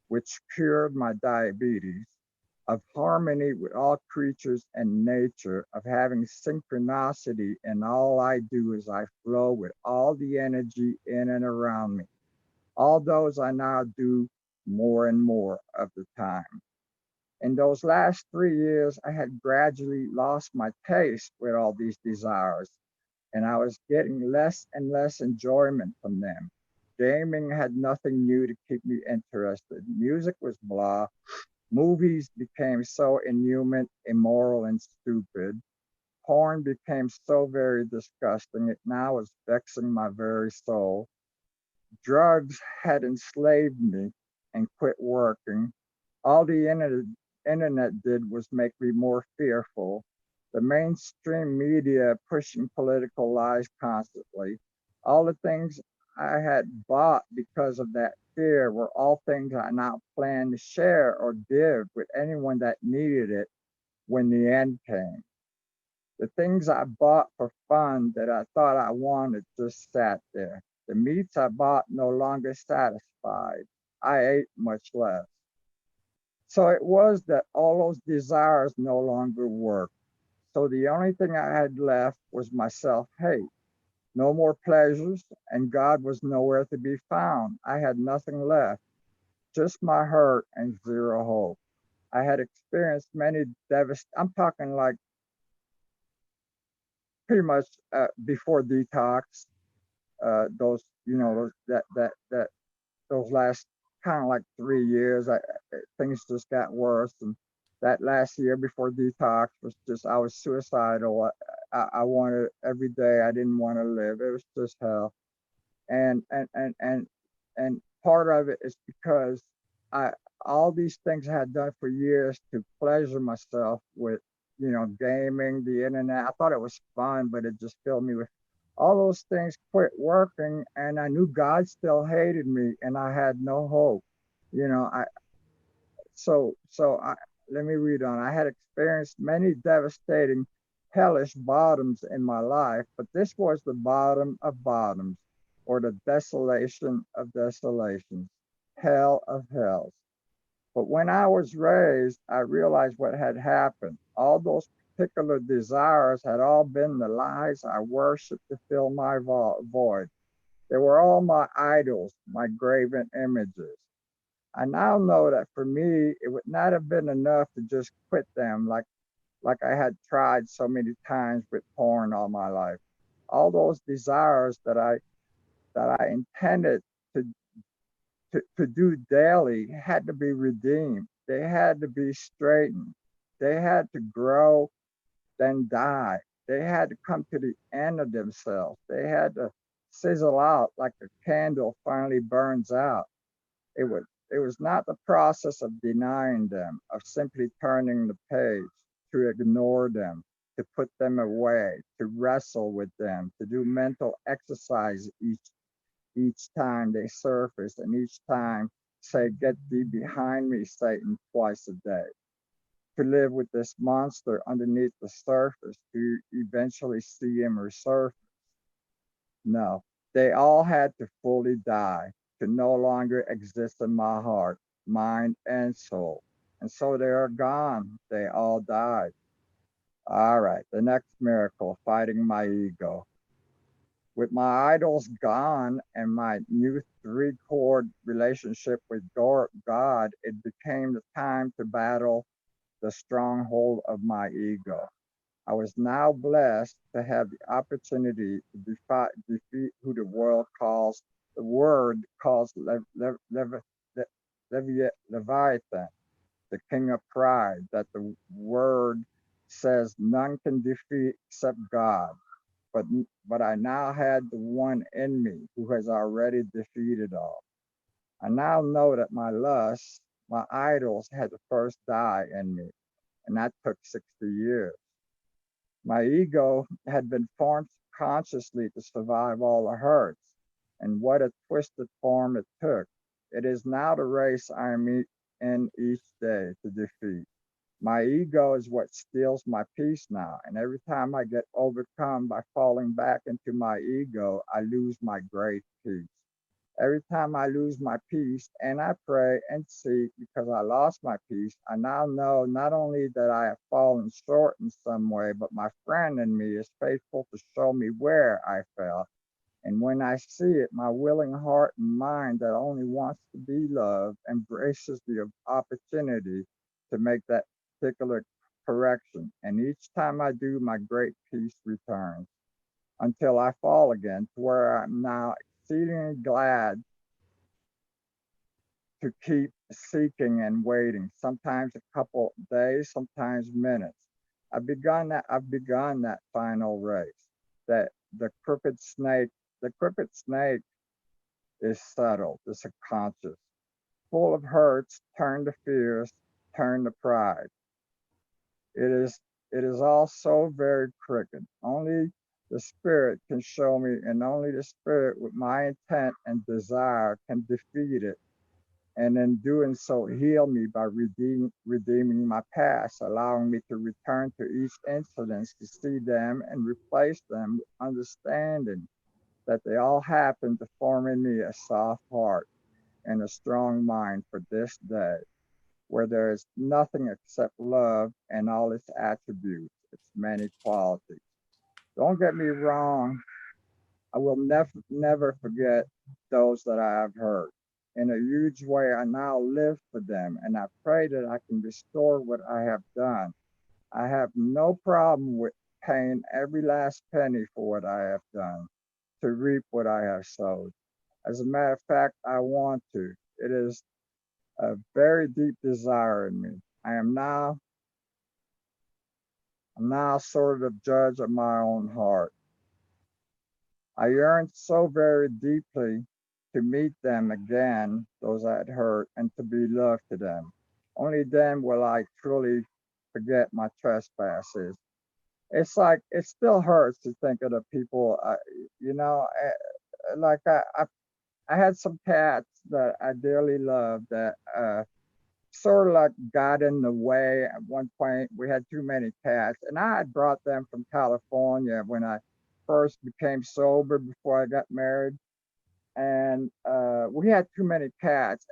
which cured my diabetes, of harmony with all creatures and nature, of having synchronicity in all I do as I flow with all the energy in and around me. All those I now do more and more of the time. In those last 3 years, I had gradually lost my taste with all these desires, and I was getting less and less enjoyment from them. Gaming had nothing new to keep me interested. Music was blah. Movies became so inhuman, immoral, and stupid. Porn became so very disgusting, it now was vexing my very soul. Drugs had enslaved me and quit working. All the internet did was make me more fearful. The mainstream media pushing political lies constantly. All the things I had bought because of that fear were all things I now plan to share or give with anyone that needed it when the end came. The things I bought for fun that I thought I wanted just sat there. The meats I bought no longer satisfied. I ate much less. So it was that all those desires no longer worked. So the only thing I had left was my self hate. No more pleasures, and God was nowhere to be found. I had nothing left, just my hurt and zero hope. I had experienced many I'm talking like pretty much before detox, those, those last kind of like 3 years, things just got worse. And that last year before detox was just, I was suicidal. I wanted every day. I didn't want to live. It was just hell. And part of it is because I all these things I had done for years to pleasure myself with, gaming, the internet. I thought it was fun, but it just filled me with all those things quit working, and I knew God still hated me and I had no hope. I so I let me read on. I had experienced many devastating hellish bottoms in my life, but this was the bottom of bottoms, or the desolation of desolations, hell of hells. But when I was raised, I realized what had happened. All those particular desires had all been the lies I worshiped to fill my void. They were all my idols, my graven images. I now know that for me, it would not have been enough to just quit them like I had tried so many times with porn all my life. All those desires that I intended to, to do daily had to be redeemed. They had to be straightened. They had to grow, then die. They had to come to the end of themselves. They had to sizzle out like a candle finally burns out. It was not the process of denying them, of simply turning the page, to ignore them, to put them away, to wrestle with them, to do mental exercise each time they surface, and each time say, "Get thee behind me, Satan," twice a day. To live with this monster underneath the surface, to eventually see him resurface. No, they all had to fully die, to no longer exist in my heart, mind, and soul. And so they are gone. They all died. All right, the next miracle, fighting my ego. With my idols gone and my new three-chord relationship with God, it became the time to battle the stronghold of my ego. I was now blessed to have the opportunity to defeat who the word calls Leviathan, the king of pride, that the word says none can defeat except God. But, but I now had the one in me who has already defeated all. I now know that my lusts, my idols, had to first die in me, and that took 60 years. My ego had been formed consciously to survive all the hurts, and what a twisted form it took. It is now the race I am in each day to defeat. My ego is what steals my peace now, and every time I get overcome by falling back into my ego, I lose my great peace. Every time I lose my peace and I pray and seek because I lost my peace, I now know not only that I have fallen short in some way, but my friend in me is faithful to show me where I fell. And when I see it, my willing heart and mind that only wants to be loved embraces the opportunity to make that particular correction. And each time I do, my great peace returns until I fall again to where I'm now exceedingly glad to keep seeking and waiting, sometimes a couple days, sometimes minutes. I've begun that final race. That the crooked snake is subtle, is subconscious, full of hurts, turn to fears, turn to pride. It is all so very crooked. Only the spirit can show me, and only the spirit with my intent and desire can defeat it, and in doing so, heal me by redeeming my past, allowing me to return to each incident to see them and replace them with understanding that they all happen to form in me a soft heart and a strong mind for this day, where there is nothing except love and all its attributes, its many qualities. Don't get me wrong, I will never forget those that I have hurt. In a huge way, I now live for them, and I pray that I can restore what I have done. I have no problem with paying every last penny for what I have done to reap what I have sowed. As a matter of fact, I want to. It is a very deep desire in me. I'm now sort of judge of my own heart. I yearned so very deeply to meet them again, those I had hurt, and to be loved to them. Only then will I truly forget my trespasses. It's like it still hurts to think of the people, you know, like I had some cats that I dearly loved that sort of like got in the way at one point. We had too many cats, and I had brought them from California when I first became sober before I got married, and we had too many cats,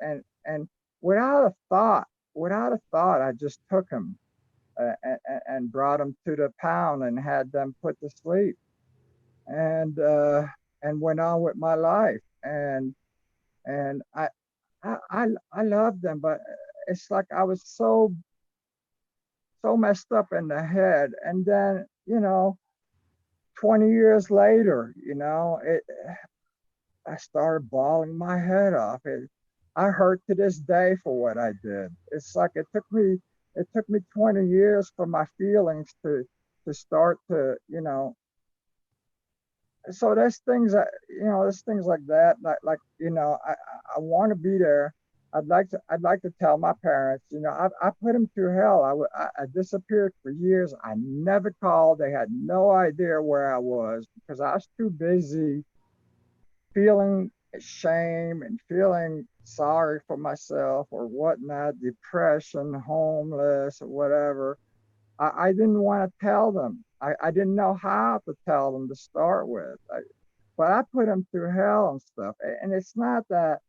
and without a thought, without a thought, I just took them and brought them to the pound and had them put to sleep, and uh, and went on with my life, and I loved them, but it's like I was so messed up in the head, and then 20 years later, I started bawling my head off. I hurt to this day for what I did. It's like it took me 20 years for my feelings to start to So there's things that, there's things like that, I want to be there. I'd like to tell my parents, I put them through hell. I disappeared for years. I never called. They had no idea where I was because I was too busy feeling shame and feeling sorry for myself or whatnot, depression, homeless, or whatever. I didn't want to tell them. I didn't know how to tell them to start with. But I put them through hell and stuff. And it's not that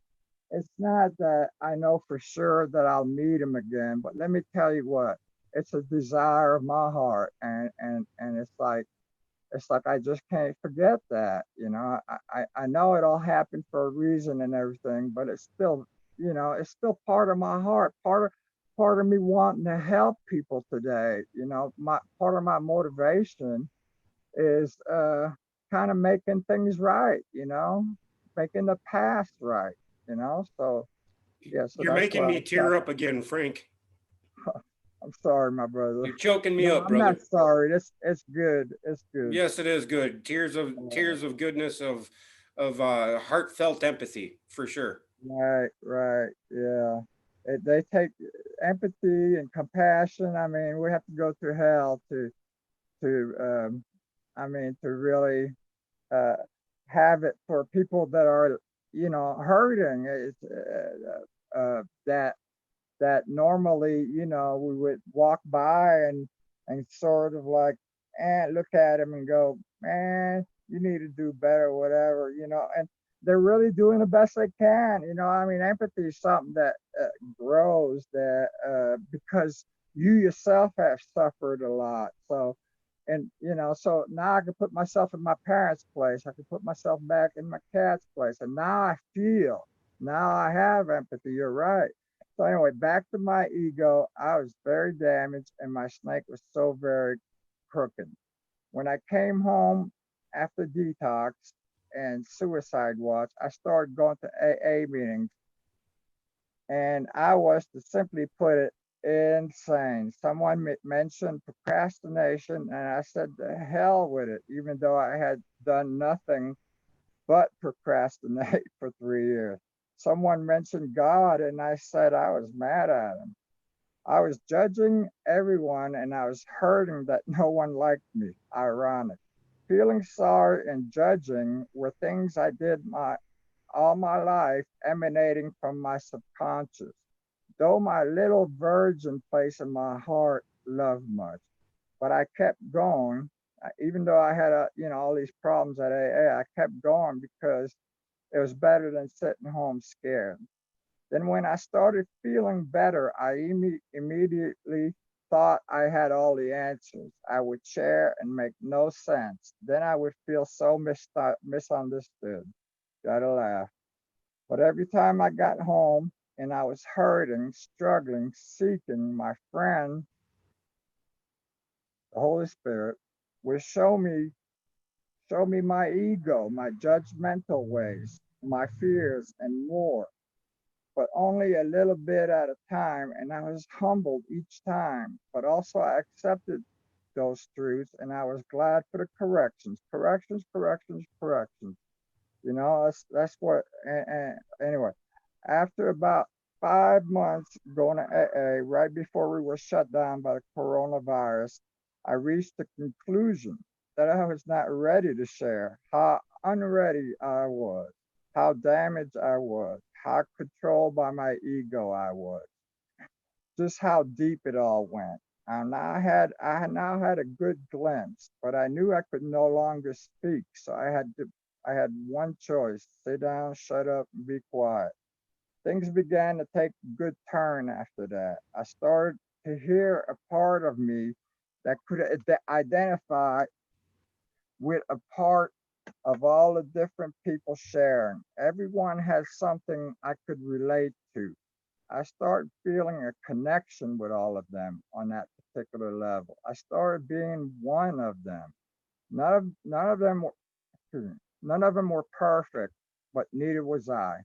I know for sure that I'll meet him again. But let me tell you what, it's a desire of my heart, and it's like I just can't forget that. I know it all happened for a reason and everything, but it's still part of my heart, part of me wanting to help people today. My part of my motivation is kind of making things right, making the past right. So yeah, so You're that's making what me I try. tear up again, Frank. I'm sorry, my brother. You're choking me No, up, I'm not brother. sorry. It's good. It's good. Yes, it is good. Uh, Tears of goodness of heartfelt empathy for sure. right, right. Yeah. They take empathy and compassion. I mean, we have to go through hell to to really uh, have it for people that are, hurting. It's that normally, we would walk by and sort of like, and look at him and go, man, you need to do better, whatever. And they're really doing the best they can. I mean, empathy is something that grows that because you yourself have suffered a lot. So, and so now I can put myself in my parents' place. I can put myself back in my cat's place, and now I feel. Now I have empathy. You're right. So anyway, back to my ego. I was very damaged, and my snake was so very crooked. When I came home after detox and suicide watch, I started going to AA meetings, and I was, to simply put it, insane. Someone mentioned procrastination, and I said, the hell with it, even though I had done nothing but procrastinate for 3 years. Someone mentioned God, and I said I was mad at him. I was judging everyone, and I was hurting that no one liked me. Ironic. Feeling sorry and judging were things I did all my life, emanating from my subconscious. Though my little virgin place in my heart loved much, but I kept going. Even though I had all these problems at AA, I kept going because it was better than sitting home scared. Then when I started feeling better, I immediately thought I had all the answers. I would share and make no sense. Then I would feel so misunderstood. Gotta laugh. But every time I got home and I was hurting, struggling, seeking, my friend, the Holy Spirit, would show me my ego, my judgmental ways, my fears, and more, but only a little bit at a time. And I was humbled each time, but also I accepted those truths, and I was glad for the corrections, corrections, corrections, corrections. That's what. And anyway, after about 5 months going to AA, right before we were shut down by the coronavirus, I reached the conclusion that I was not ready to share how unready I was, how damaged I was, how controlled by my ego I was, just how deep it all went. And I now had a good glimpse, but I knew I could no longer speak. So I had one choice: sit down, shut up, and be quiet. Things began to take a good turn after that. I started to hear a part of me that could identify with a part of all the different people sharing. Everyone has something I could relate to. I started feeling a connection with all of them on that particular level. I started being one of them. None of them were perfect, but neither was I.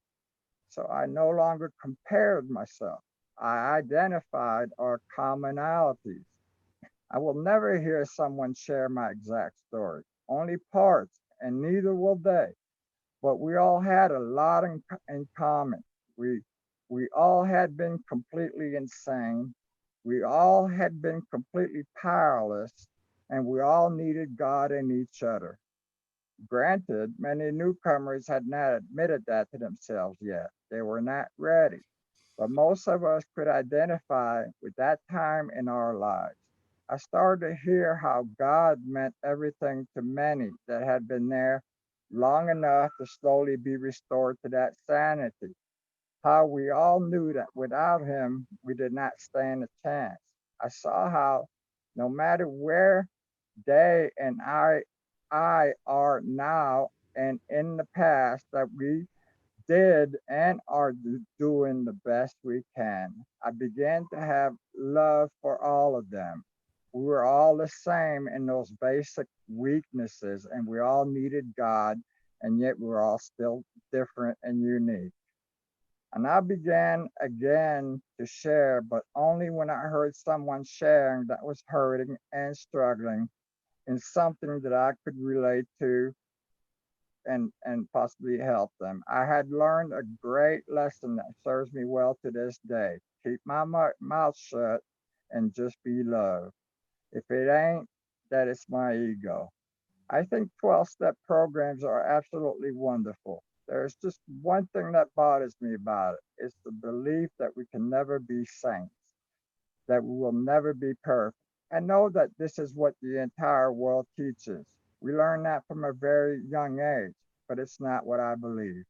So I no longer compared myself. I identified our commonalities. I will never hear someone share my exact story, only parts, and neither will they. But we all had a lot in common. We we all had been completely insane. We all had been completely powerless, and we all needed God and each other. Granted, many newcomers had not admitted that to themselves yet. They were not ready. But most of us could identify with that time in our lives. I started to hear how God meant everything to many that had been there long enough to slowly be restored to that sanity. How we all knew that without Him, we did not stand a chance. I saw how no matter where they and I are now and in the past, that we did and are doing the best we can. I began to have love for all of them. We were all the same in those basic weaknesses, and we all needed God, and yet we were all still different and unique. And I began again to share, but only when I heard someone sharing that was hurting and struggling in something that I could relate to and possibly help them. I had learned a great lesson that serves me well to this day. Keep my mouth shut and just be love. If it ain't, that is my ego. I think 12 step programs are absolutely wonderful. There's just one thing that bothers me about it. It's the belief that we can never be saints, that we will never be perfect. I know that this is what the entire world teaches. We learn that from a very young age, but it's not what I believe.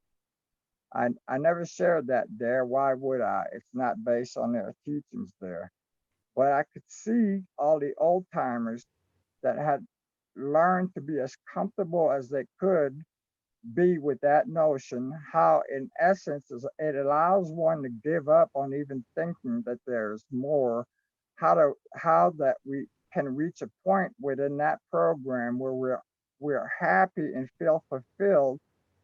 I never shared that there. Why would I? It's not based on their teachings there. But I could see all the old timers that had learned to be as comfortable as they could be with that notion, how in essence it allows one to give up on even thinking that there's more, how that we can reach a point within that program where we're happy and feel fulfilled,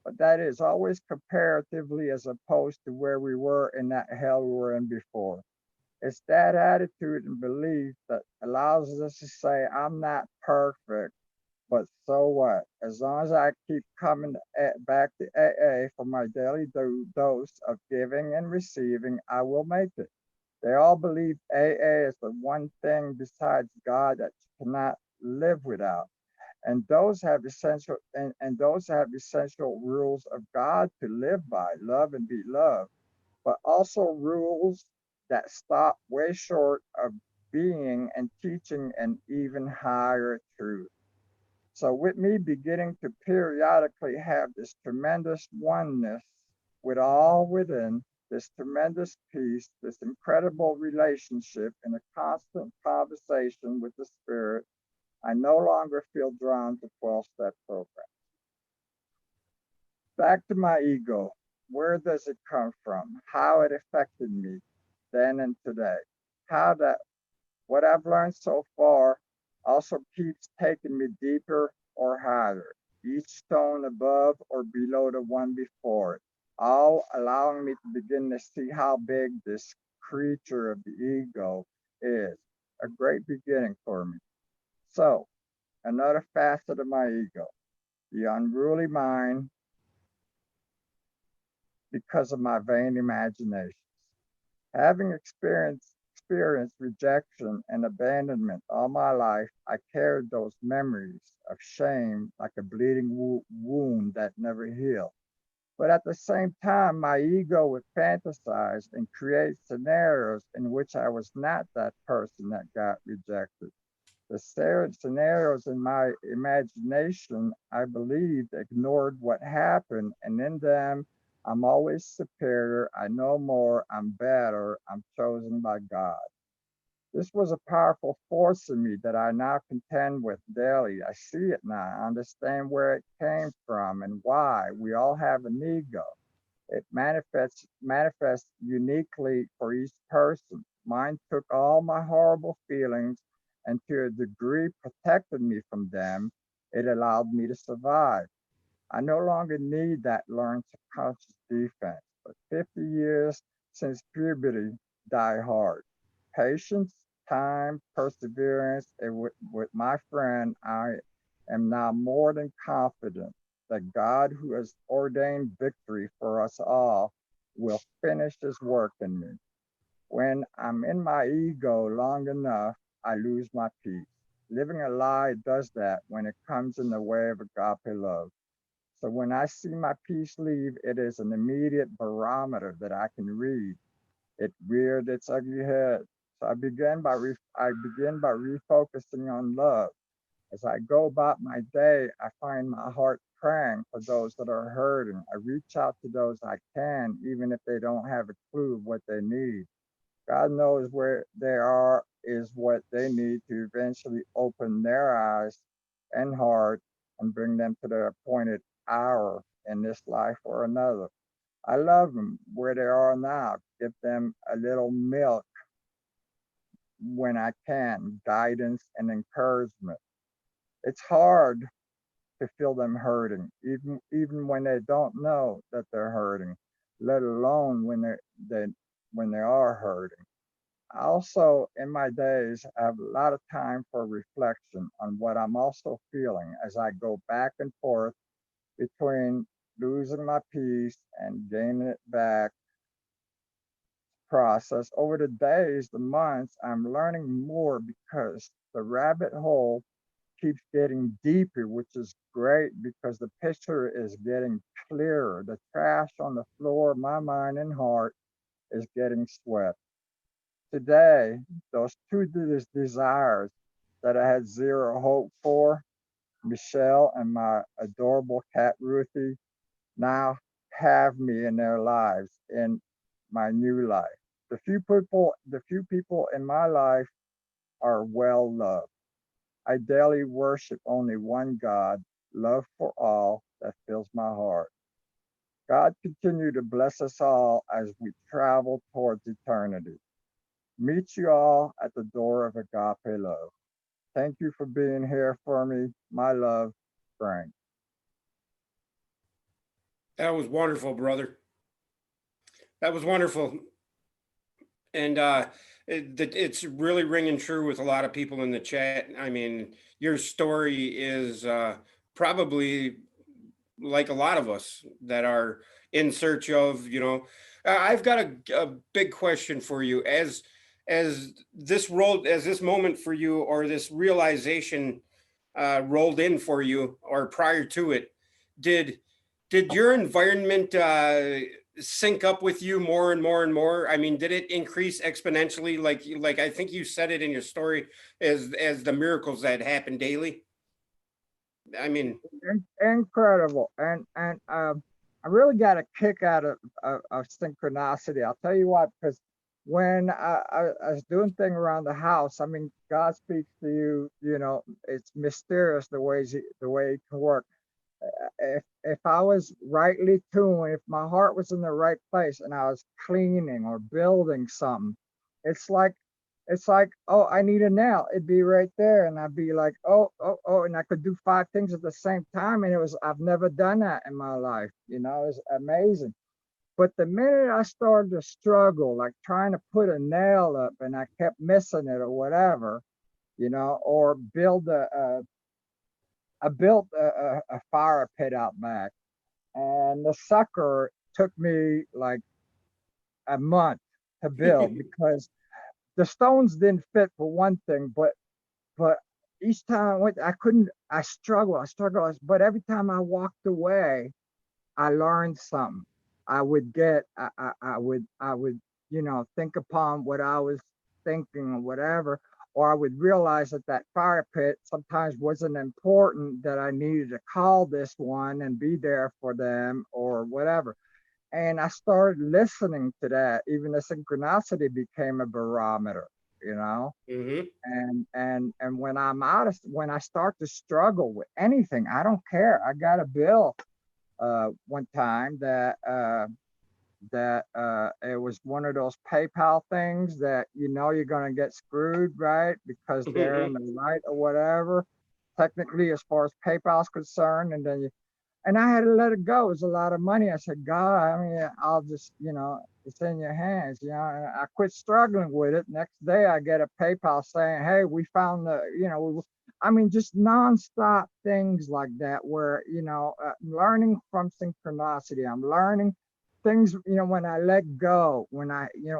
but that is always comparatively as opposed to where we were in that hell we were in before. It's that attitude and belief that allows us to say, I'm not perfect, but so what? As long as I keep coming back to AA for my daily dose of giving and receiving, I will make it. They all believe AA is the one thing besides God that you cannot live without. And those have essential rules of God to live by, love and be loved, but also rules that stop way short of being and teaching an even higher truth. So, with me beginning to periodically have this tremendous oneness with all within, this tremendous peace, this incredible relationship, and a constant conversation with the Spirit, I no longer feel drawn to 12 step program. Back to my ego. Where does it come from? How it affected me then and today. How that what I've learned so far also keeps taking me deeper or higher, each stone above or below the one before it, all allowing me to begin to see how big this creature of the ego is. A great beginning for me. So, another facet of my ego, the unruly mind because of my vain imaginations. Having experienced rejection and abandonment all my life, I carried those memories of shame like a bleeding wound that never healed. But at the same time, my ego would fantasize and create scenarios in which I was not that person that got rejected. The scenarios in my imagination, I believed, ignored what happened, and in them, I'm always superior, I know more, I'm better, I'm chosen by God. This was a powerful force in me that I now contend with daily. I see it now, I understand where it came from and why. We all have an ego. It manifests uniquely for each person. Mine took all my horrible feelings and to a degree protected me from them. It allowed me to survive. I no longer need that learned subconscious defense, but 50 years since puberty die hard. Patience, time, perseverance, and with my friend, am now more than confident that God, who has ordained victory for us all, will finish his work in me. When I'm in my ego long enough, I lose my peace. Living a lie does that when it comes in the way of agape love. So when I see my peace leave, it is an immediate barometer that I can read. It reared its ugly head. So I begin by refocusing on love. As I go about my day, I find my heart praying for those that are hurting. I reach out to those I can, even if they don't have a clue of what they need. God knows where they are is what they need to eventually open their eyes and heart and bring them to their appointed hour in this life or another. I love them where they are now. Give them a little milk when I can, guidance and encouragement. It's hard to feel them hurting, even when they don't know that they're hurting, let alone they when they are hurting. Also, in my days, I have a lot of time for reflection on what I'm also feeling as I go back and forth between losing my peace and gaining it back process. Over the days, the months, I'm learning more because the rabbit hole keeps getting deeper, which is great because the picture is getting clearer. The trash on the floor of my mind and heart is getting swept. Today, those two desires that I had zero hope for, Michelle and my adorable cat Ruthie, now have me in their lives in my new life. The few people in my life are well loved. I daily worship only one God, love for all that fills my heart. God continue to bless us all as we travel towards eternity. Meet you all at the door of agape love. Thank you for being here for me. My love, Frank. That was wonderful, brother. That was wonderful. And it's really ringing true with a lot of people in the chat. I mean, your story is probably like a lot of us that are in search of, I've got a big question for you. As this moment for you, or this realization rolled in for you, or prior to it, did your environment sync up with you more and more and more? I mean, did it increase exponentially, like I think you said it in your story, as the miracles that happen daily? I mean, Incredible. And I really got a kick out of synchronicity. I'll tell you what, because when I was doing thing around the house, I mean, God speaks to you, it's mysterious the way it can work. If I was rightly tuned, if my heart was in the right place and I was cleaning or building something, it's like oh, I need a nail. It'd be right there, and I'd be like, oh, oh, oh, and I could do five things at the same time, and I've never done that in my life. It was amazing. But the minute I started to struggle, like trying to put a nail up, and I kept missing it or whatever, or I built a fire pit out back, and the sucker took me like a month to build because the stones didn't fit for one thing, but each time I went, I struggled, but every time I walked away, I learned something. I would think upon what I was thinking or whatever, or I would realize that fire pit sometimes wasn't important, that I needed to call this one and be there for them or whatever. And I started listening to that. Even the synchronicity became a barometer, you know. mm-hmm. And when I start to struggle with anything, I don't care. I got a bill one time that it was one of those PayPal things that you're gonna get screwed, right? Because they're in the right or whatever, technically as far as PayPal's concerned, and I had to let it go. It was a lot of money. I said, God, I mean, I'll just, it's in your hands, and I quit struggling with it. Next day I get a PayPal saying, hey, we found I mean, just nonstop things like that, where, learning from synchronicity. I'm learning things, when I let go,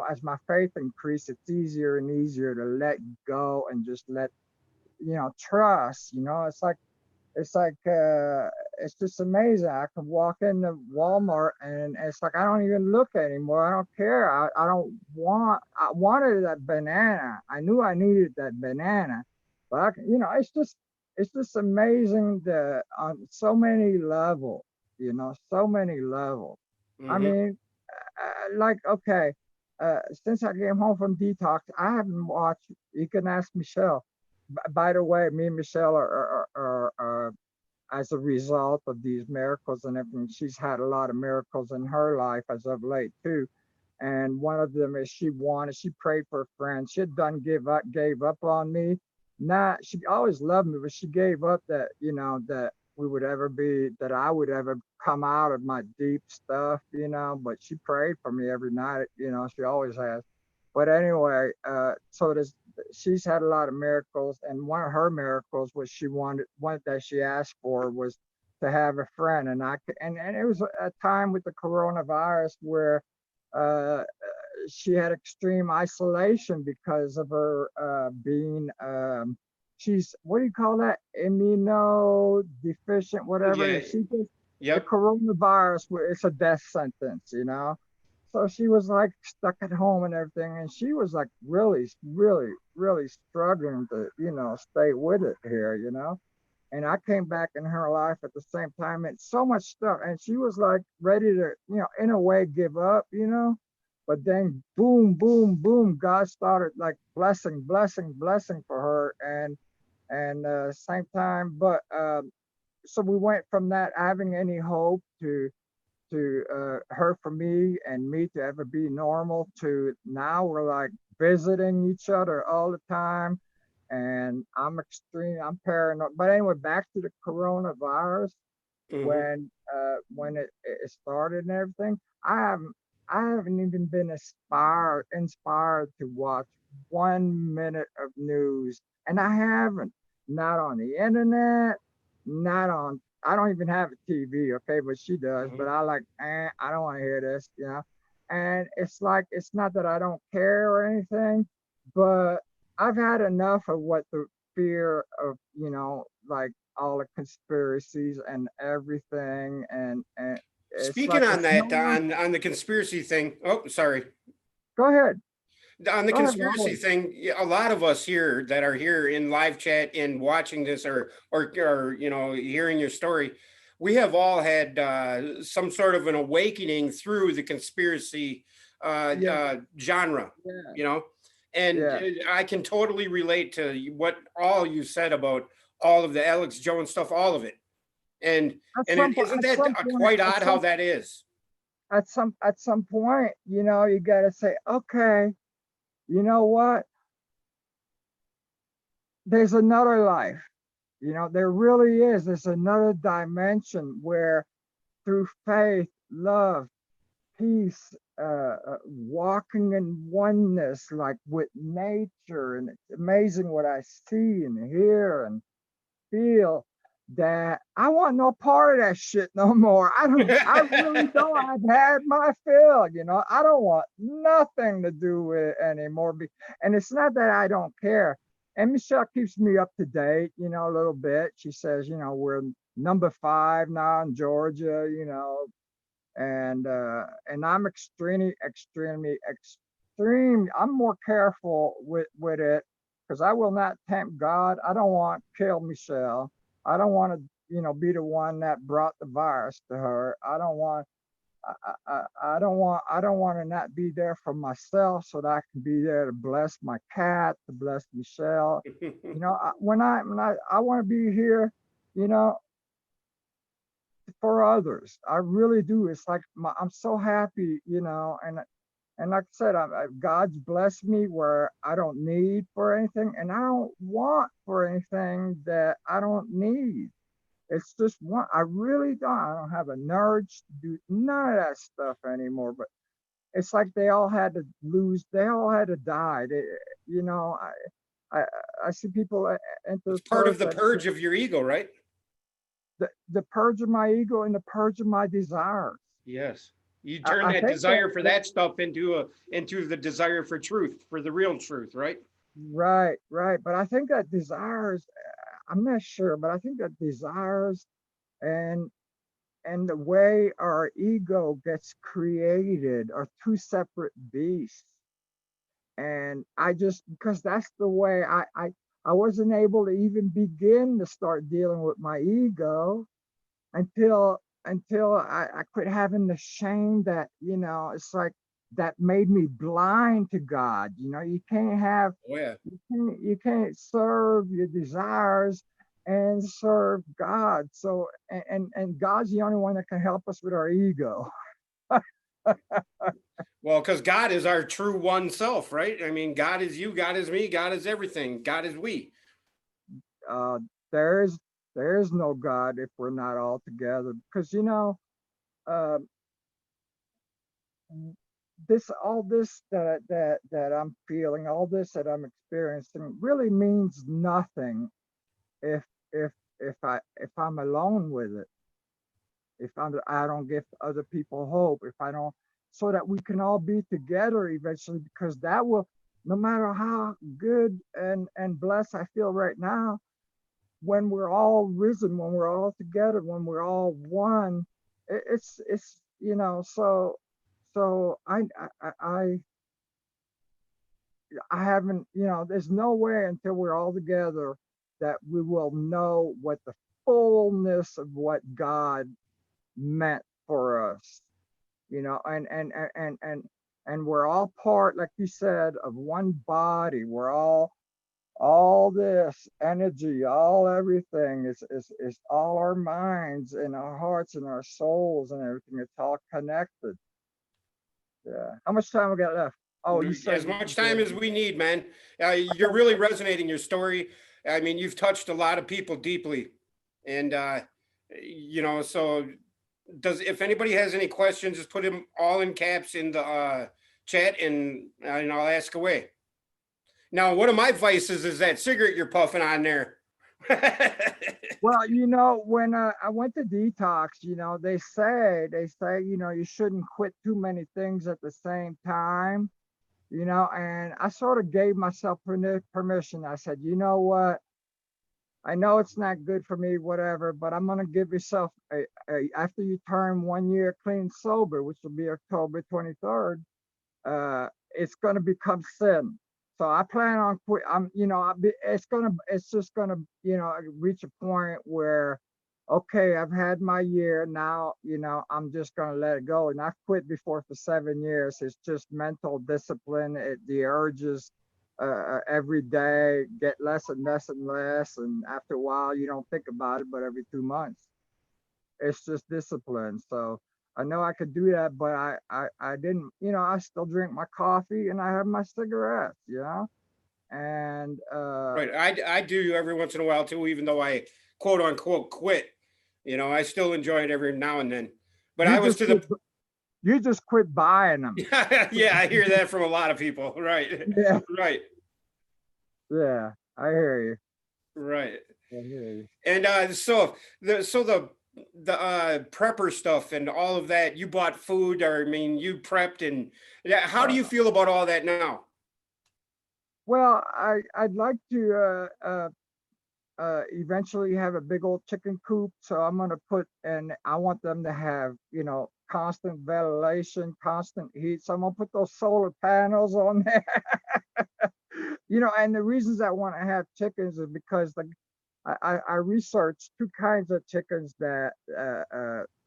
as my faith increases, it's easier and easier to let go and just let, trust. It's just amazing. I can walk into Walmart and it's like I don't even look anymore. I don't care. I wanted that banana. I knew I needed that banana. But it's just amazing on so many levels, so many levels. I Hmm. mean, like, okay, since I came home from detox, I haven't watched. You can ask Michelle. By the way, me and Michelle are as a result of these miracles and everything. She's had a lot of miracles in her life as of late too. And one of them is she prayed for a friend. She had gave up on me. Not, she always loved me, but she gave up that, that that I would ever come out of my deep stuff, but she prayed for me every night, she always has. But anyway, she's had a lot of miracles, and one of her miracles was one that she asked for was to have a friend, and it was a time with the coronavirus where uh, she had extreme isolation because of her being she's, what do you call that, immunodeficient, whatever. Yeah. She just, the Yep. coronavirus, where it's a death sentence. So she was like stuck at home and everything, and she was like really, really, really struggling to, stay with it here. And I came back in her life at the same time, and so much stuff. And she was like ready to, in a way, give up. But then, boom, boom, boom, God started like blessing, blessing, blessing for her, and same time. But so we went from that having any hope to her for me and me to ever be normal, to now we're like visiting each other all the time, and I'm paranoid. But anyway, back to the coronavirus. Hmm. When it started and everything, I haven't I haven't even been inspired to watch 1 minute of news, and I haven't, not on the internet, not on. I don't even have a TV, okay, but she does. Hmm. But I don't want to hear this. And it's like, it's not that I don't care or anything, but I've had enough of what the fear of, like all the conspiracies and everything, and it's Speaking like on it's no that, one. on the conspiracy thing. Oh, sorry. Go ahead, On the go ahead, conspiracy always. thing, a lot of us here that are here in live chat and watching this, or hearing your story, we have all had some sort of an awakening through the conspiracy Yeah, genre, yeah, you know, and yeah. I can totally relate to what all you said about all of the Alex Jones stuff, all of it, and At and some it point, isn't at that some point, quite odd how that is. at some point, you gotta say, okay, you know what? There's another life. There really is. There's another dimension where, through faith, love, peace, walking in oneness, like with nature. And it's amazing what I see and hear and feel, that I want no part of that shit no more. I really don't. I've had my fill. I don't want nothing to do with it anymore. And it's not that I don't care. And Michelle keeps me up to date, a little bit. She says, we're number 5 now in Georgia, and I'm extremely, extremely, extreme. I'm more careful with it, because I will not tempt God. I don't want to kill Michelle. I don't want to, be the one that brought the virus to her. I don't want. I don't want to not be there for myself, so that I can be there to bless my cat, to bless Michelle. When I want to be here, you know, for others. I really do. It's like I'm so happy, and like I said, God's blessed me where I don't need for anything, and I don't want for anything that I don't need. It's just one. I really don't. I don't have an urge to do none of that stuff anymore. But it's like they all had to lose. They all had to die. I I see people enter It's the part of church. the purge of your ego, right? The purge of my ego and the purge of my desires. Yes. You turn I that think that, desire for that stuff into the desire for truth, for the real truth, right? right, right. But I think that desires, I'm not sure, but I think that desires and the way our ego gets created are two separate beasts. And I just, because that's the way I wasn't able to even begin to start dealing with my ego until I quit having the shame that, it's like that made me blind to God. You can't have, Oh yeah. you can't serve your desires and serve God. So and God's the only one that can help us with our ego. Well, because God is our true one self, right? I mean, God is you, God is me, God is everything, God is we. uh there is no God if we're not all together, because uh, this all this that I'm feeling, all this that I'm experiencing really means nothing if if if I'm alone with it, if I don't give other people hope, if I don't, so that we can all be together eventually, because that will, no matter how good and blessed I feel right now, when we're all risen, when we're all together, when we're all one, it's so I haven't, there's no way until we're all together that we will know what the fullness of what God meant for us, and we're all part, like you said, of one body. We're all this energy, all everything is all our minds and our hearts and our souls and everything. It's all connected. Yeah. How much time we got left? Oh, you said As you much time did. as we need, man. You're really resonating your story. I mean, you've touched a lot of people deeply. And, so does, if anybody has any questions, just put them all in caps in the chat and I'll ask away. Now, one of my vices is that cigarette you're puffing on there. Well, when I went to Detox, they say, you shouldn't quit too many things at the same time, and I sort of gave myself permission. I said, you know what? I know it's not good for me, whatever, but I'm gonna give yourself after you turn 1 year clean sober, which will be October 23rd. It's gonna become sin. So I plan on quit. It's just gonna, reach a point where, okay, I've had my year now. I'm just gonna let it go. And I quit before for 7 years. It's just mental discipline. The urges every day get less and less and less, and after a while, you don't think about it. But every 2 months, it's just discipline. So I know I could do that, but I didn't. I still drink my coffee and I have my cigarettes. And Right. I do every once in a while too, even though I quote unquote quit. I still enjoy it every now and then. But you I was just to the quit, you just quit buying them. yeah, I hear that from a lot of people. Right. Yeah, Right. yeah, I hear you. Right. I hear you. And so the prepper stuff and all of that, you bought food, or I mean you prepped, and yeah, how do Uh, you feel about all that now? well, I'd like to eventually have a big old chicken coop. So I'm gonna and I want them to have, constant ventilation, constant heat. So I'm gonna put those solar panels on there. And the reasons I want to have chickens is because I researched two kinds of chickens that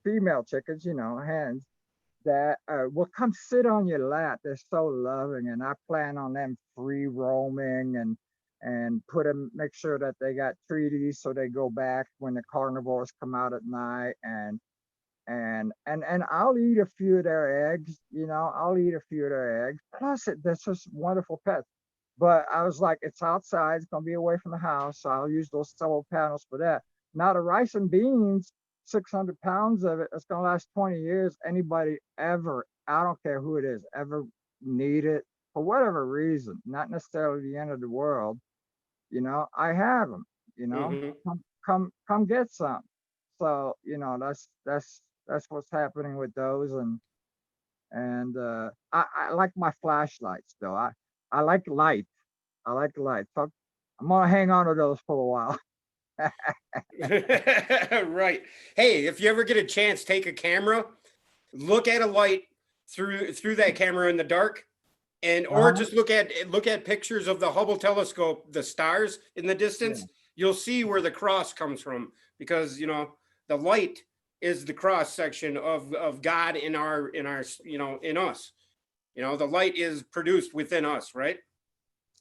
female chickens, hens that will come sit on your lap. They're so loving, and I plan on them free roaming and put them, make sure that they got treaties so they go back when the carnivores come out at night, and I'll eat a few of their eggs. I'll eat a few of their eggs. Plus, that's just wonderful pets. But I was like, it's outside, it's gonna be away from the house, so I'll use those solar panels for that. Now the rice and beans, 600 pounds of it, it's gonna last 20 years. Anybody ever, I don't care who it is, ever need it for whatever reason, not necessarily the end of the world. I have them, Hmm. come get some. So, that's what's happening with those. And I like my flashlights though. I like light. I like light. So I'm gonna hang on to those for a while. Right. Hey, if you ever get a chance, take a camera, look at a light through that camera in the dark, and or Uh-huh. just look at pictures of the Hubble telescope, the stars in the Yeah. distance. You'll see where the cross comes from, because the light is the cross section of God in us. The light is produced within us, right?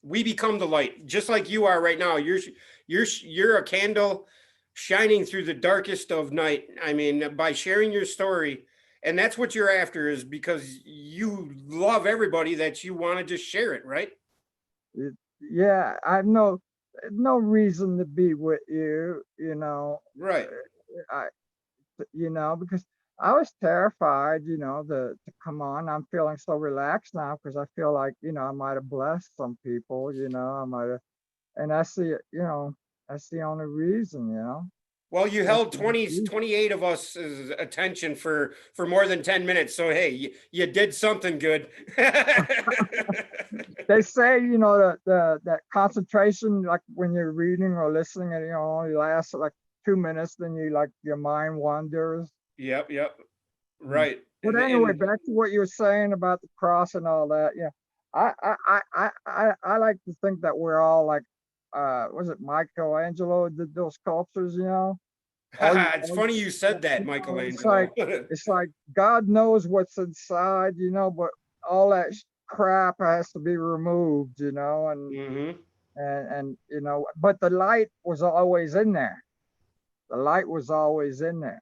We become the light, just like you are right now. You're a candle shining through the darkest of night. I mean, by sharing your story, and that's what you're after, is because you love everybody, that you want to just share it, right? Yeah, I have no reason to be with you, Right. I because I was terrified, to come on. I'm feeling so relaxed now because I feel like, I might have blessed some people, I might have, and that's the only reason. Well, you That's held the only 20, reason. 28 of us attention for more than 10 minutes. So hey, you did something good. They say, that concentration, like when you're reading or listening, and only lasts like 2 minutes, then your mind wanders. Yep, yep. Mhm. Right. But And anyway, and back to what you were saying about the cross and all that. Yeah, I like to think that we're all like, was it Michelangelo did those sculptures? it's funny you said that, It's Michelangelo. like God knows what's inside, but all that crap has to be removed, Hmm. but the light was always in there. The light was always in there.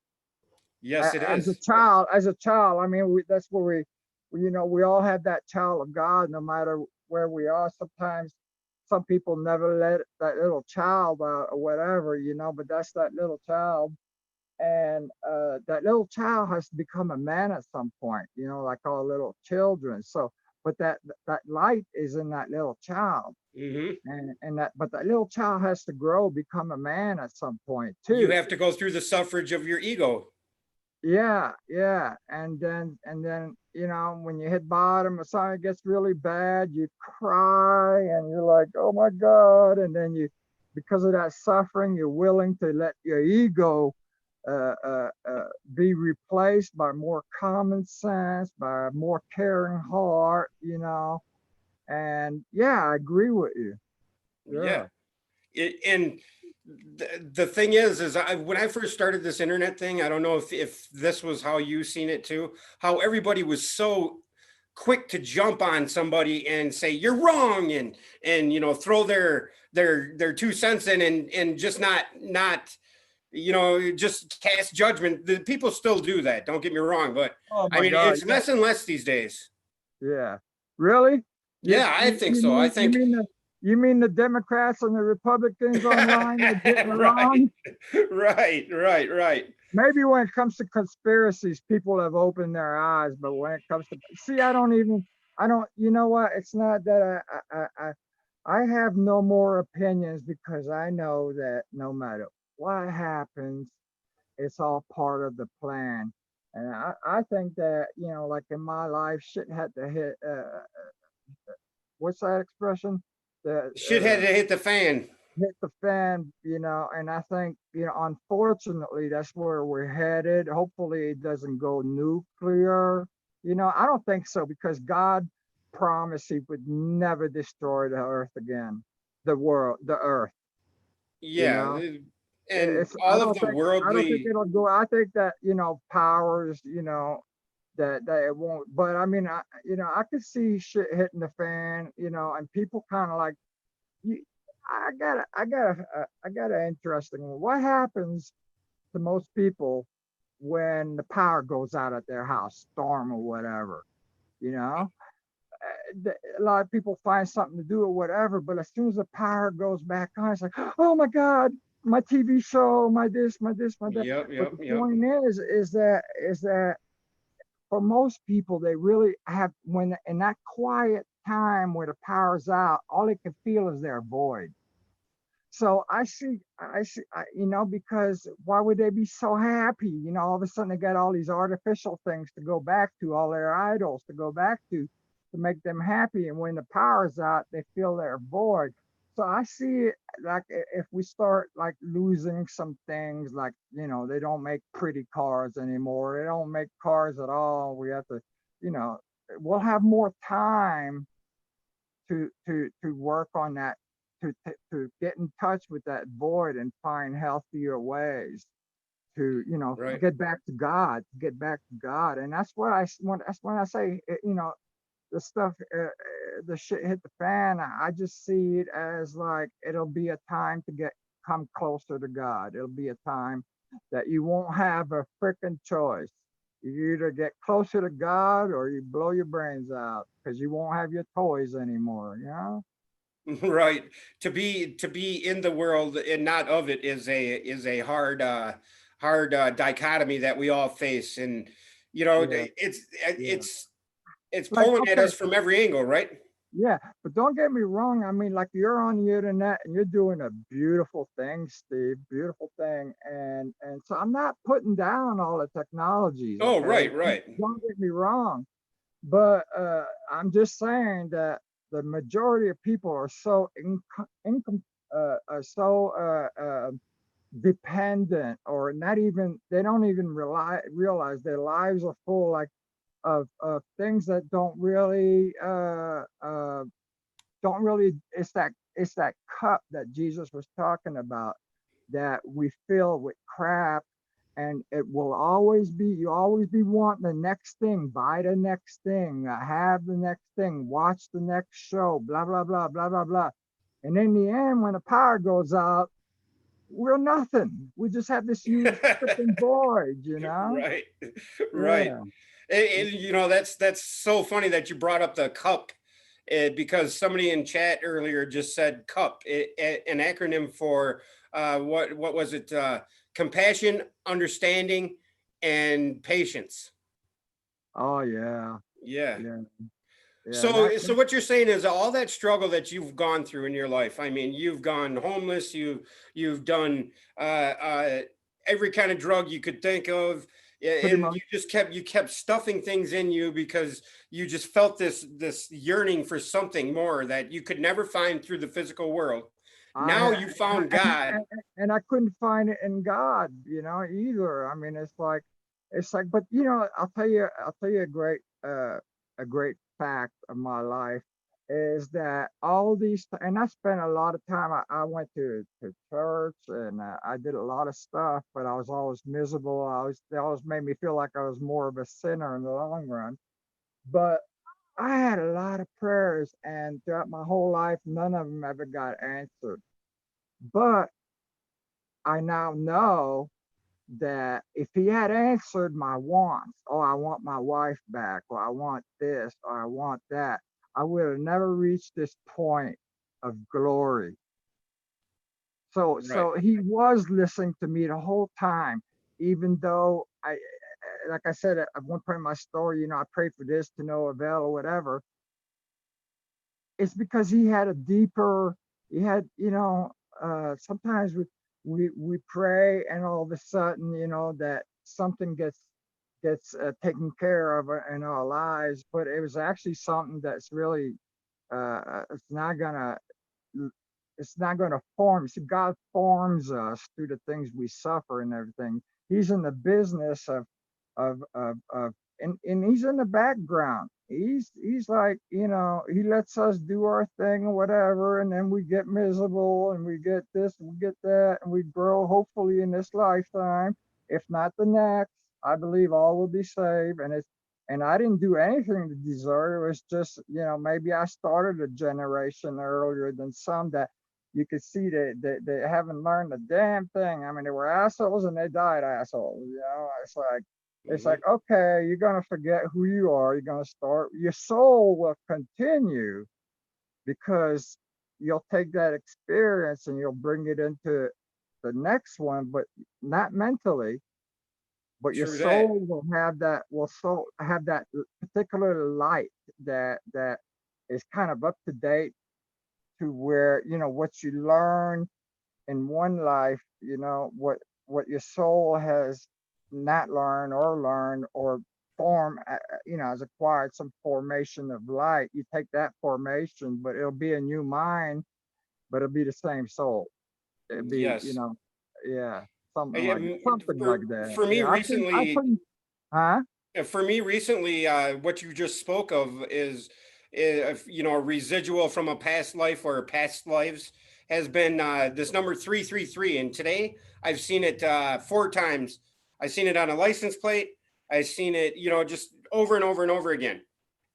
Yes, it As a is. child, I mean, that's where we all have that child of God, no matter where we are. Sometimes some people never let that little child out or whatever, but that's that little child. And that little child has to become a man at some point, like all little children. So, but that light is in that little child. Hmm. But that little child has to grow, become a man at some point You too. have to go through the suffrage of your ego. Yeah, yeah. And then, when you hit bottom or something gets really bad, you cry and you're like, oh my God. And then because of that suffering, you're willing to let your ego uh, uh, uh, be replaced by more common sense, by a more caring heart. And yeah, I agree with you. Yeah. Sure. And the thing is when I first started this internet thing, I don't know if this was how you seen it too, how everybody was so quick to jump on somebody and say you're wrong, and throw their 2 cents in, and just not just cast judgment. The people still do that, don't get me wrong, but Oh I my mean, God. it's Yeah. less and less these days. Yeah. Really? You, Yeah, I you, think you so. I mean you think mean the you mean the Democrats and the Republicans online are getting it right, wrong? right. Maybe when it comes to conspiracies, people have opened their eyes, but when it comes to see, I don't. You know what? It's not that I have no more opinions because I know that no matter what happens, it's all part of the plan. And I think that, like in my life, shit had to hit. What's that expression? That Shit had to hit the fan. hit the fan, and I think, unfortunately, that's where we're headed. Hopefully, it doesn't go nuclear. I don't think so because God promised He would never destroy the earth again, the earth. You Yeah, know, and it's all of the I don't think worldly. it'll go. I think that powers, that it won't. But I mean, I could see shit hitting the fan, and people kind of like you. I got an interesting one. What happens to most people when the power goes out at their house, storm or whatever? You know, a lot of people find something to do or whatever, but as soon as the power goes back on, it's like, oh my God, my TV show, my this, my this, my that. Yep, But yep, the yep. point is that for most people, they really have, when in that quiet time where the power's out, all they can feel is their void. So because why would they be so happy? All of a sudden they got all these artificial things to go back to, all their idols to go back to make them happy. And when the power's out, they feel they're void. So I see it like if we start like losing some things, like, they don't make pretty cars anymore. They don't make cars at all. We have to, you know, we'll have more time to work on that, to get in touch with that void and find healthier ways to Right. get back to God. And that's what I want. That's when I say, the stuff, the shit hit the fan. I just see it as like it'll be a time to come closer to God. It'll be a time that you won't have a freaking choice. You either get closer to God or you blow your brains out because you won't have your toys anymore. Right. To be in the world and not of it is a hard dichotomy that we all face. And Yeah, yeah. it's Like, pulling at okay, us from every angle, right? yeah, but don't get me wrong. I mean, like, you're on the internet and you're doing a beautiful thing, Steve. Beautiful thing. And so I'm not putting down all the technologies, Oh, okay? right, right. Don't get me wrong. But I'm just saying that the majority of people are so dependent, or not even, they don't even realize their lives are full, like, of things that don't really, it's that cup that Jesus was talking about, that we fill with crap. And it will always be, you always be wanting the next thing, buy the next thing, have the next thing, watch the next show, blah blah blah blah blah blah. And in the end, when the power goes out, we're nothing. We just have this huge freaking void. Right. Right. Yeah. And, that's so funny that you brought up the cup, because somebody in chat earlier just said cup, an acronym for what was it? Compassion, understanding, and patience. Oh yeah. Yeah. Yeah. Yeah. And So what you're saying is all that struggle that you've gone through in your life. I mean, you've gone homeless. You've done every kind of drug you could think of, pretty and much. you kept stuffing things in you because you just felt this yearning for something more that you could never find through the physical world. Now I you found God. and I couldn't find it in God, either. I mean, it's like, but I'll tell you a great fact of my life is that all these, and I spent a lot of time. I went to church, and I did a lot of stuff, but I was always miserable. They always made me feel like I was more of a sinner in the long run. But I had a lot of prayers, and throughout my whole life, none of them ever got answered. But I now know that if he had answered my wants, oh, I want my wife back, or I want this, or I want that, I would have never reached this point of glory. So, Right. so he was listening to me the whole time, even though like I said at one point in my story, I prayed for this to no avail or whatever. It's because he had a deeper, he had, sometimes we pray, and all of a sudden, that something gets taken care of in our lives, but it was actually something that's really, it's not gonna, form. See, God forms us through the things we suffer and everything. He's in the business of and he's in the background. He's like, he lets us do our thing or whatever, and then we get miserable, and we get this and we get that, and we grow hopefully in this lifetime, if not the next. I believe all will be saved. And I didn't do anything to deserve it. It was just, maybe I started a generation earlier than some that you could see that they haven't learned a damn thing. I mean, they were assholes and they died assholes. It's like, Mhm. okay, you're gonna forget who you are. You're gonna start. Your soul will continue because you'll take that experience and you'll bring it into the next one, but not mentally. But your True that. soul will have that particular light that is kind of up to date, to where what you learn in one life, what your soul has not learned or form, has acquired some formation of light. You take that formation, but it'll be a new mind, but it'll be the same soul. It'll be, Yes. yeah, Yeah, something like that. for me Yeah, I recently, couldn't, huh? what you just spoke of is a residual from a past life or past lives has been this number 333, and today I've seen it 4 times. I've seen it on a license plate. I've seen it, just over and over and over again.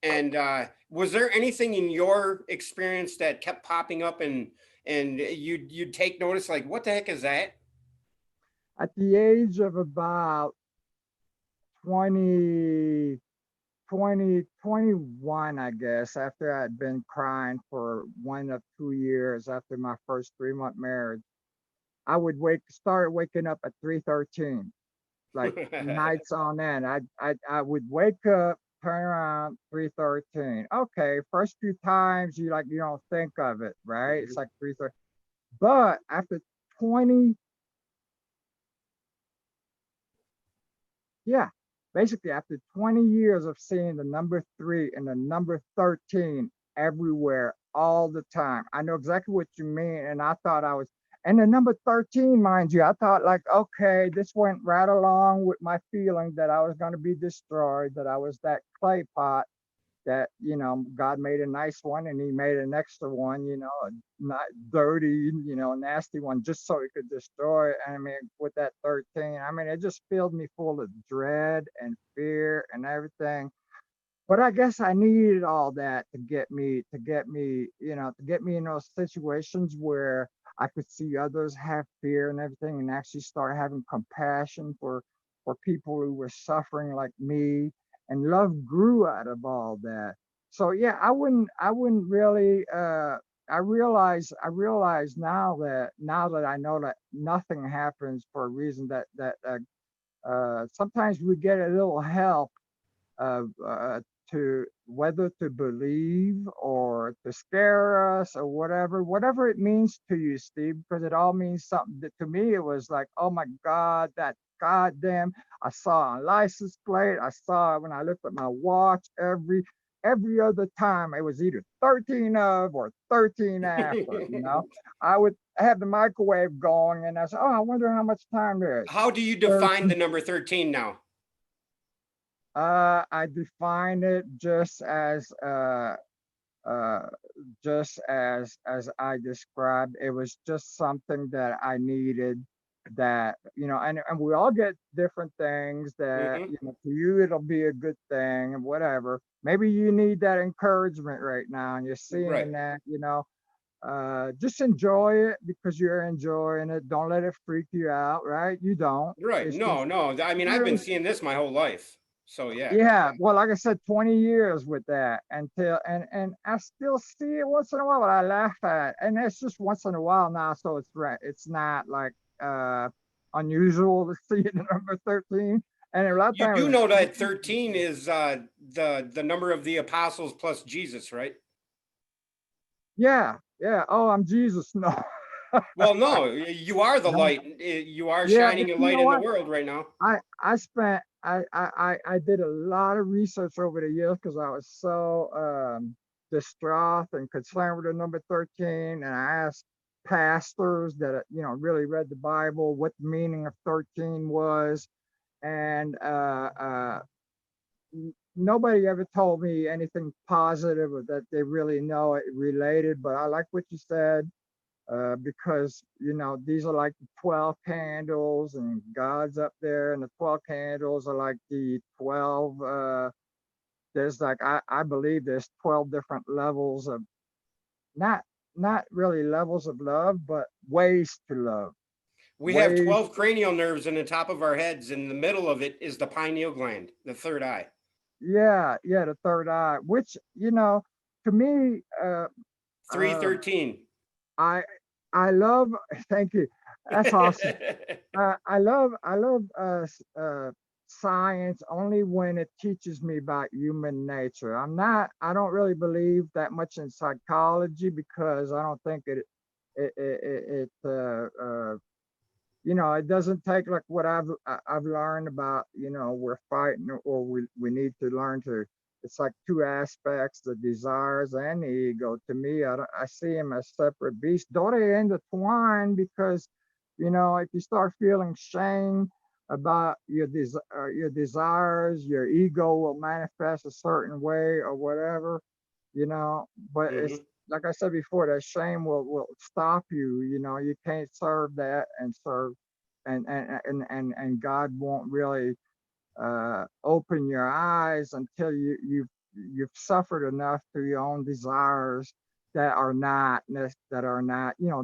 And was there anything in your experience that kept popping up, and you'd take notice, like, what the heck is that? At the age of about 20, 21, I guess, after I'd been crying for 1 or 2 years after my first 3-month marriage, I would start waking up at 3:13, like nights on end. I would wake up, turn around, 3:13. Okay, first few times you don't think of it, right? It's like 3:30. But after 20, yeah, basically after 20 years of seeing the number 3 and the number 13 everywhere all the time, I know exactly what you mean. And I thought I was, and the number 13, mind you, I thought like, okay, this went right along with my feeling that I was going to be destroyed, that I was that clay pot that God made a nice one and he made an extra one, a not dirty, nasty one, just so he could destroy it. And I mean, with that 13, I mean, it just filled me full of dread and fear and everything. But I guess I needed all that to get me in those situations where I could see others have fear and everything, and actually start having compassion for people who were suffering like me, and love grew out of all that. So yeah, I wouldn't really. I realize now that I know that nothing happens for a reason, that sometimes we get a little help of to whether to believe or to scare us or whatever it means to you, Steve, because it all means something. To me, it was like, oh my God, that goddamn! I saw a license plate. I saw it when I looked at my watch. Every other time, it was either 13 of or 13 after. I would have the microwave going, and I said, oh, I wonder how much time there is. How do you define the number 13 now? I define it uh, just as I described. It was just something that I needed. That and we all get different things. That Hmm. to you it'll be a good thing and whatever. Maybe you need that encouragement right now, and you're Right. seeing that. Just enjoy it because you're enjoying it. Don't let it freak you out. Right? You don't. Right. It's No, just no. I mean, I've been you're seeing this my whole life. So yeah. Yeah, well, like I said, 20 years with that until and I still see it once in a while, but I laugh at, and it's just once in a while now, so it's right. It's not like unusual to see the number 13. And a lot of You do times, know that 13 is the number of the apostles plus Jesus, right? yeah, yeah. Oh, I'm Jesus. No, Well, no, you are the no. light. You are Yeah, shining a you light know in the what? world right now. I spent I did a lot of research over the years because I was so distraught and concerned with the number 13, and I asked pastors that really read the Bible what the meaning of 13 was, and nobody ever told me anything positive or that they really know it related. But I like what you said, because these are like the 12 candles and God's up there, and the 12 candles are like the 12 there's like I believe there's 12 different levels of, not not really levels of love, but ways to love. We have Ways 12 cranial nerves in the top of our heads. In the middle of it is the pineal gland, the third eye. Yeah, the third eye, which to me, uh 313. I I love thank you. That's awesome. I love science only when it teaches me about human nature. I don't really believe that much in psychology because I don't think it doesn't take like what I've learned about, we're fighting, or we need to learn to. It's like two aspects: the desires and the ego. To me, I see them as separate beasts. Though they intertwine, because if you start feeling shame about your desires, your ego will manifest a certain way or whatever, you know. But it's Hmm. like I said before, that shame will stop you. You can't serve that and serve, and God won't really open your eyes until you've suffered enough through your own desires that are not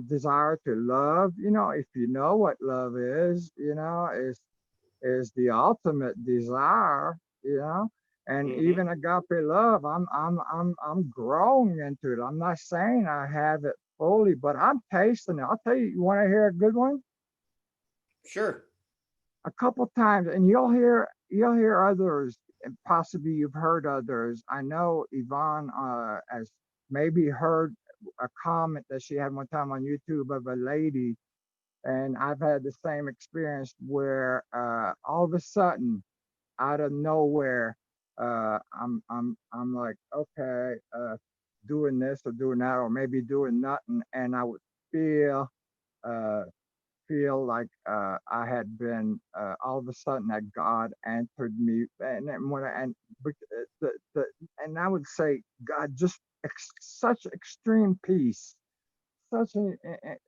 desire to love. If you know what love is, is the ultimate desire, and Hmm. even agape love. I'm growing into it. I'm not saying I have it fully, but I'm tasting it. I'll tell you. You want to hear a good one? Sure. A couple times, and you'll hear others, and possibly you've heard others. I know Yvonne has maybe heard a comment that she had one time on YouTube of a lady, and I've had the same experience where all of a sudden, out of nowhere, I'm like, okay, doing this or doing that, or maybe doing nothing, and I would feel uh, like I had been all of a sudden that God answered me, and when the and I would say God just such extreme peace, such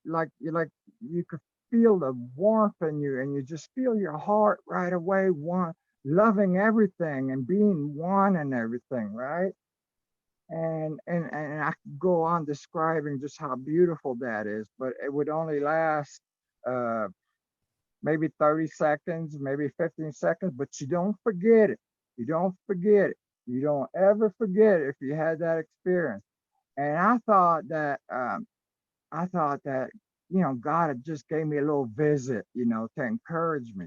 like you could feel the warmth in you, and you just feel your heart right away, one loving everything and being one and everything, right? And I could go on describing just how beautiful that is, but it would only last uh maybe 30 seconds, maybe 15 seconds, but you don't forget it. You don't forget it. You don't ever forget it if you had that experience. And I thought that, God had just gave me a little visit, to encourage me.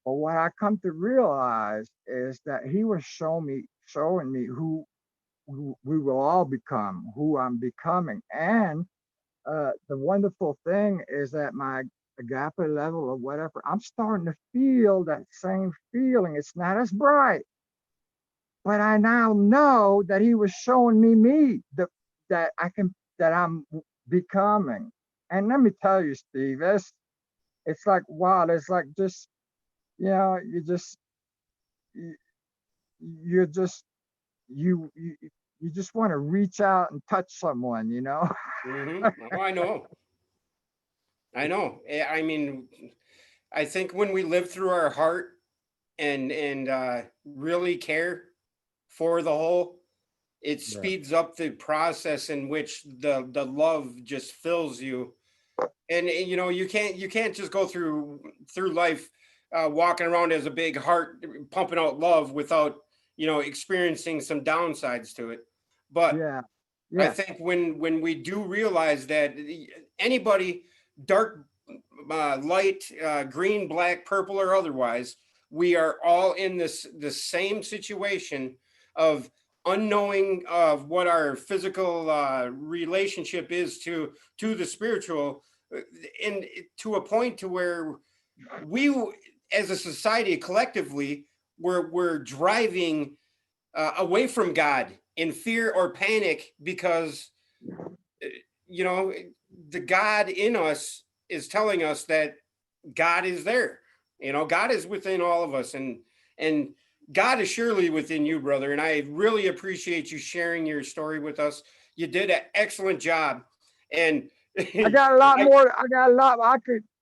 But what I come to realize is that he was showing me who we will all become, who I'm becoming. And the wonderful thing is that my agape level or whatever, I'm starting to feel that same feeling. It's not as bright, but I now know that he was showing me that I'm becoming. And let me tell you, Steve, it's like wow, it's like just you, you're just you you you just want to reach out and touch someone. Hmm. Oh, I know. I know. I mean, I think when we live through our heart and really care for the whole, it Yeah. speeds up the process in which the love just fills you. And you can't just go through life walking around as a big heart pumping out love without experiencing some downsides to it. But Yeah. I Yeah. think when we do realize that anybody, dark, light, green, black, purple, or otherwise, we are all in the same situation of unknowing of what our physical relationship is to the spiritual, and to a point to where we, as a society collectively, we're driving away from God in fear or panic because uh, you know the God in us is telling us that God is there. God is within all of us, and God is surely within you, brother. And I really appreciate you sharing your story with us. You did an excellent job, and I got a lot I, more. I got a lot.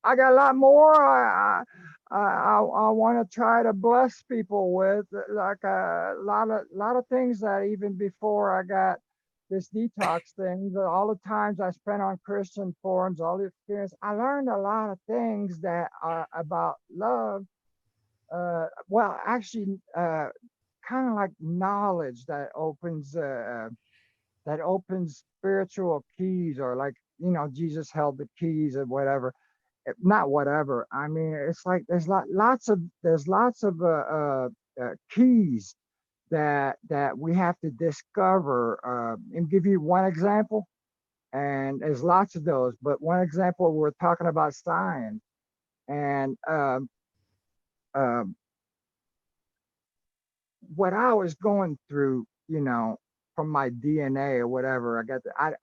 I got a lot more. I want to try to bless people with like a lot of things that even before I got this detox thing, all the times I spent on Christian forums, all the experience, I learned a lot of things that are about love. Well, actually, kind of like knowledge that opens spiritual keys, or like Jesus held the keys or whatever. Not whatever, I mean, it's like there's lots of keys that we have to discover, and give you one example. And there's lots of those. But one example, we're talking about science, and um, what I was going through, from my DNA or whatever,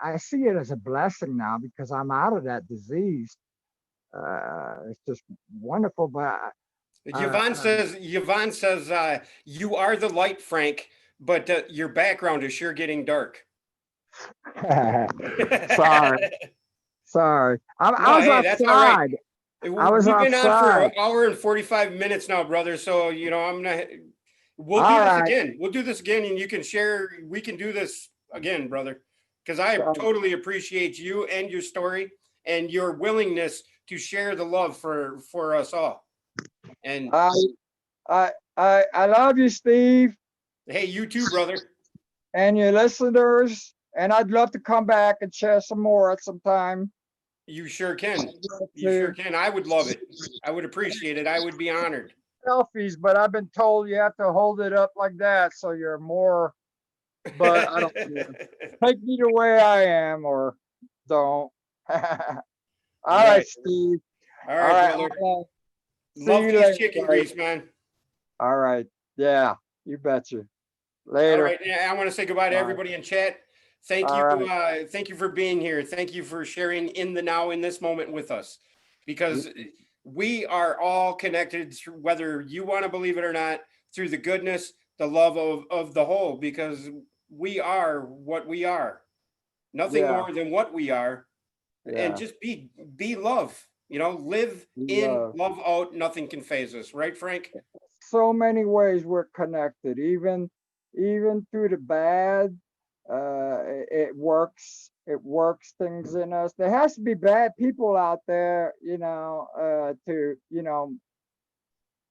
I see it as a blessing now because I'm out of that disease. It's just wonderful. But uh, Yvonne says, you are the light, Frank, but your background is sure getting dark. sorry, sorry. I No, was hey, that's all right. outside. I was We've been on for outside. an hour and 45 minutes now, brother. So, we'll do All this right. again. We'll do this again and you can share. We can do this again, brother, because I So, totally appreciate you and your story and your willingness to share the love for us all. And I, I love you, Steve, hey, you too, brother. and your listeners. And I'd love to come back and share some more at some time. You sure can. I'd love You sure to. can. I would love it. I would appreciate it. I would be honored. Selfies, but I've been told you have to hold it up like that so you're more. But I don't care. Take me the way I am, or don't. All right, Right. Steve. All All right, right. brother. See Love you these later, chicken buddy. grease, man. All right. Yeah, you betcha. All Later. right. I want to say goodbye to Bye. everybody in chat. Thank you. All right. Thank you for being here. Thank you for sharing in the now in this moment with us, because we are all connected through, whether you want to believe it or not, through the goodness, the love of the whole, because we are what we are, nothing Yeah. more than what we are, and Yeah. just be love. Live in, Love. love out. Nothing can phase us, right, Frank? So many ways we're connected, even through the bad. It works. It works things in us. There has to be bad people out there,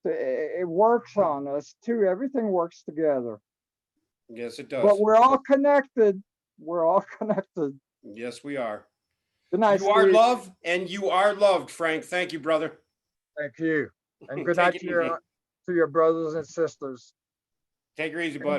it works on us too. Everything works together. Yes, it But does. we're all connected. We're all connected. Yes, we are. Good night, You are Steve. love and you are loved, Frank. Thank you, brother. Thank you. And good Take night it to easy. your brothers and sisters. Take it easy, bud.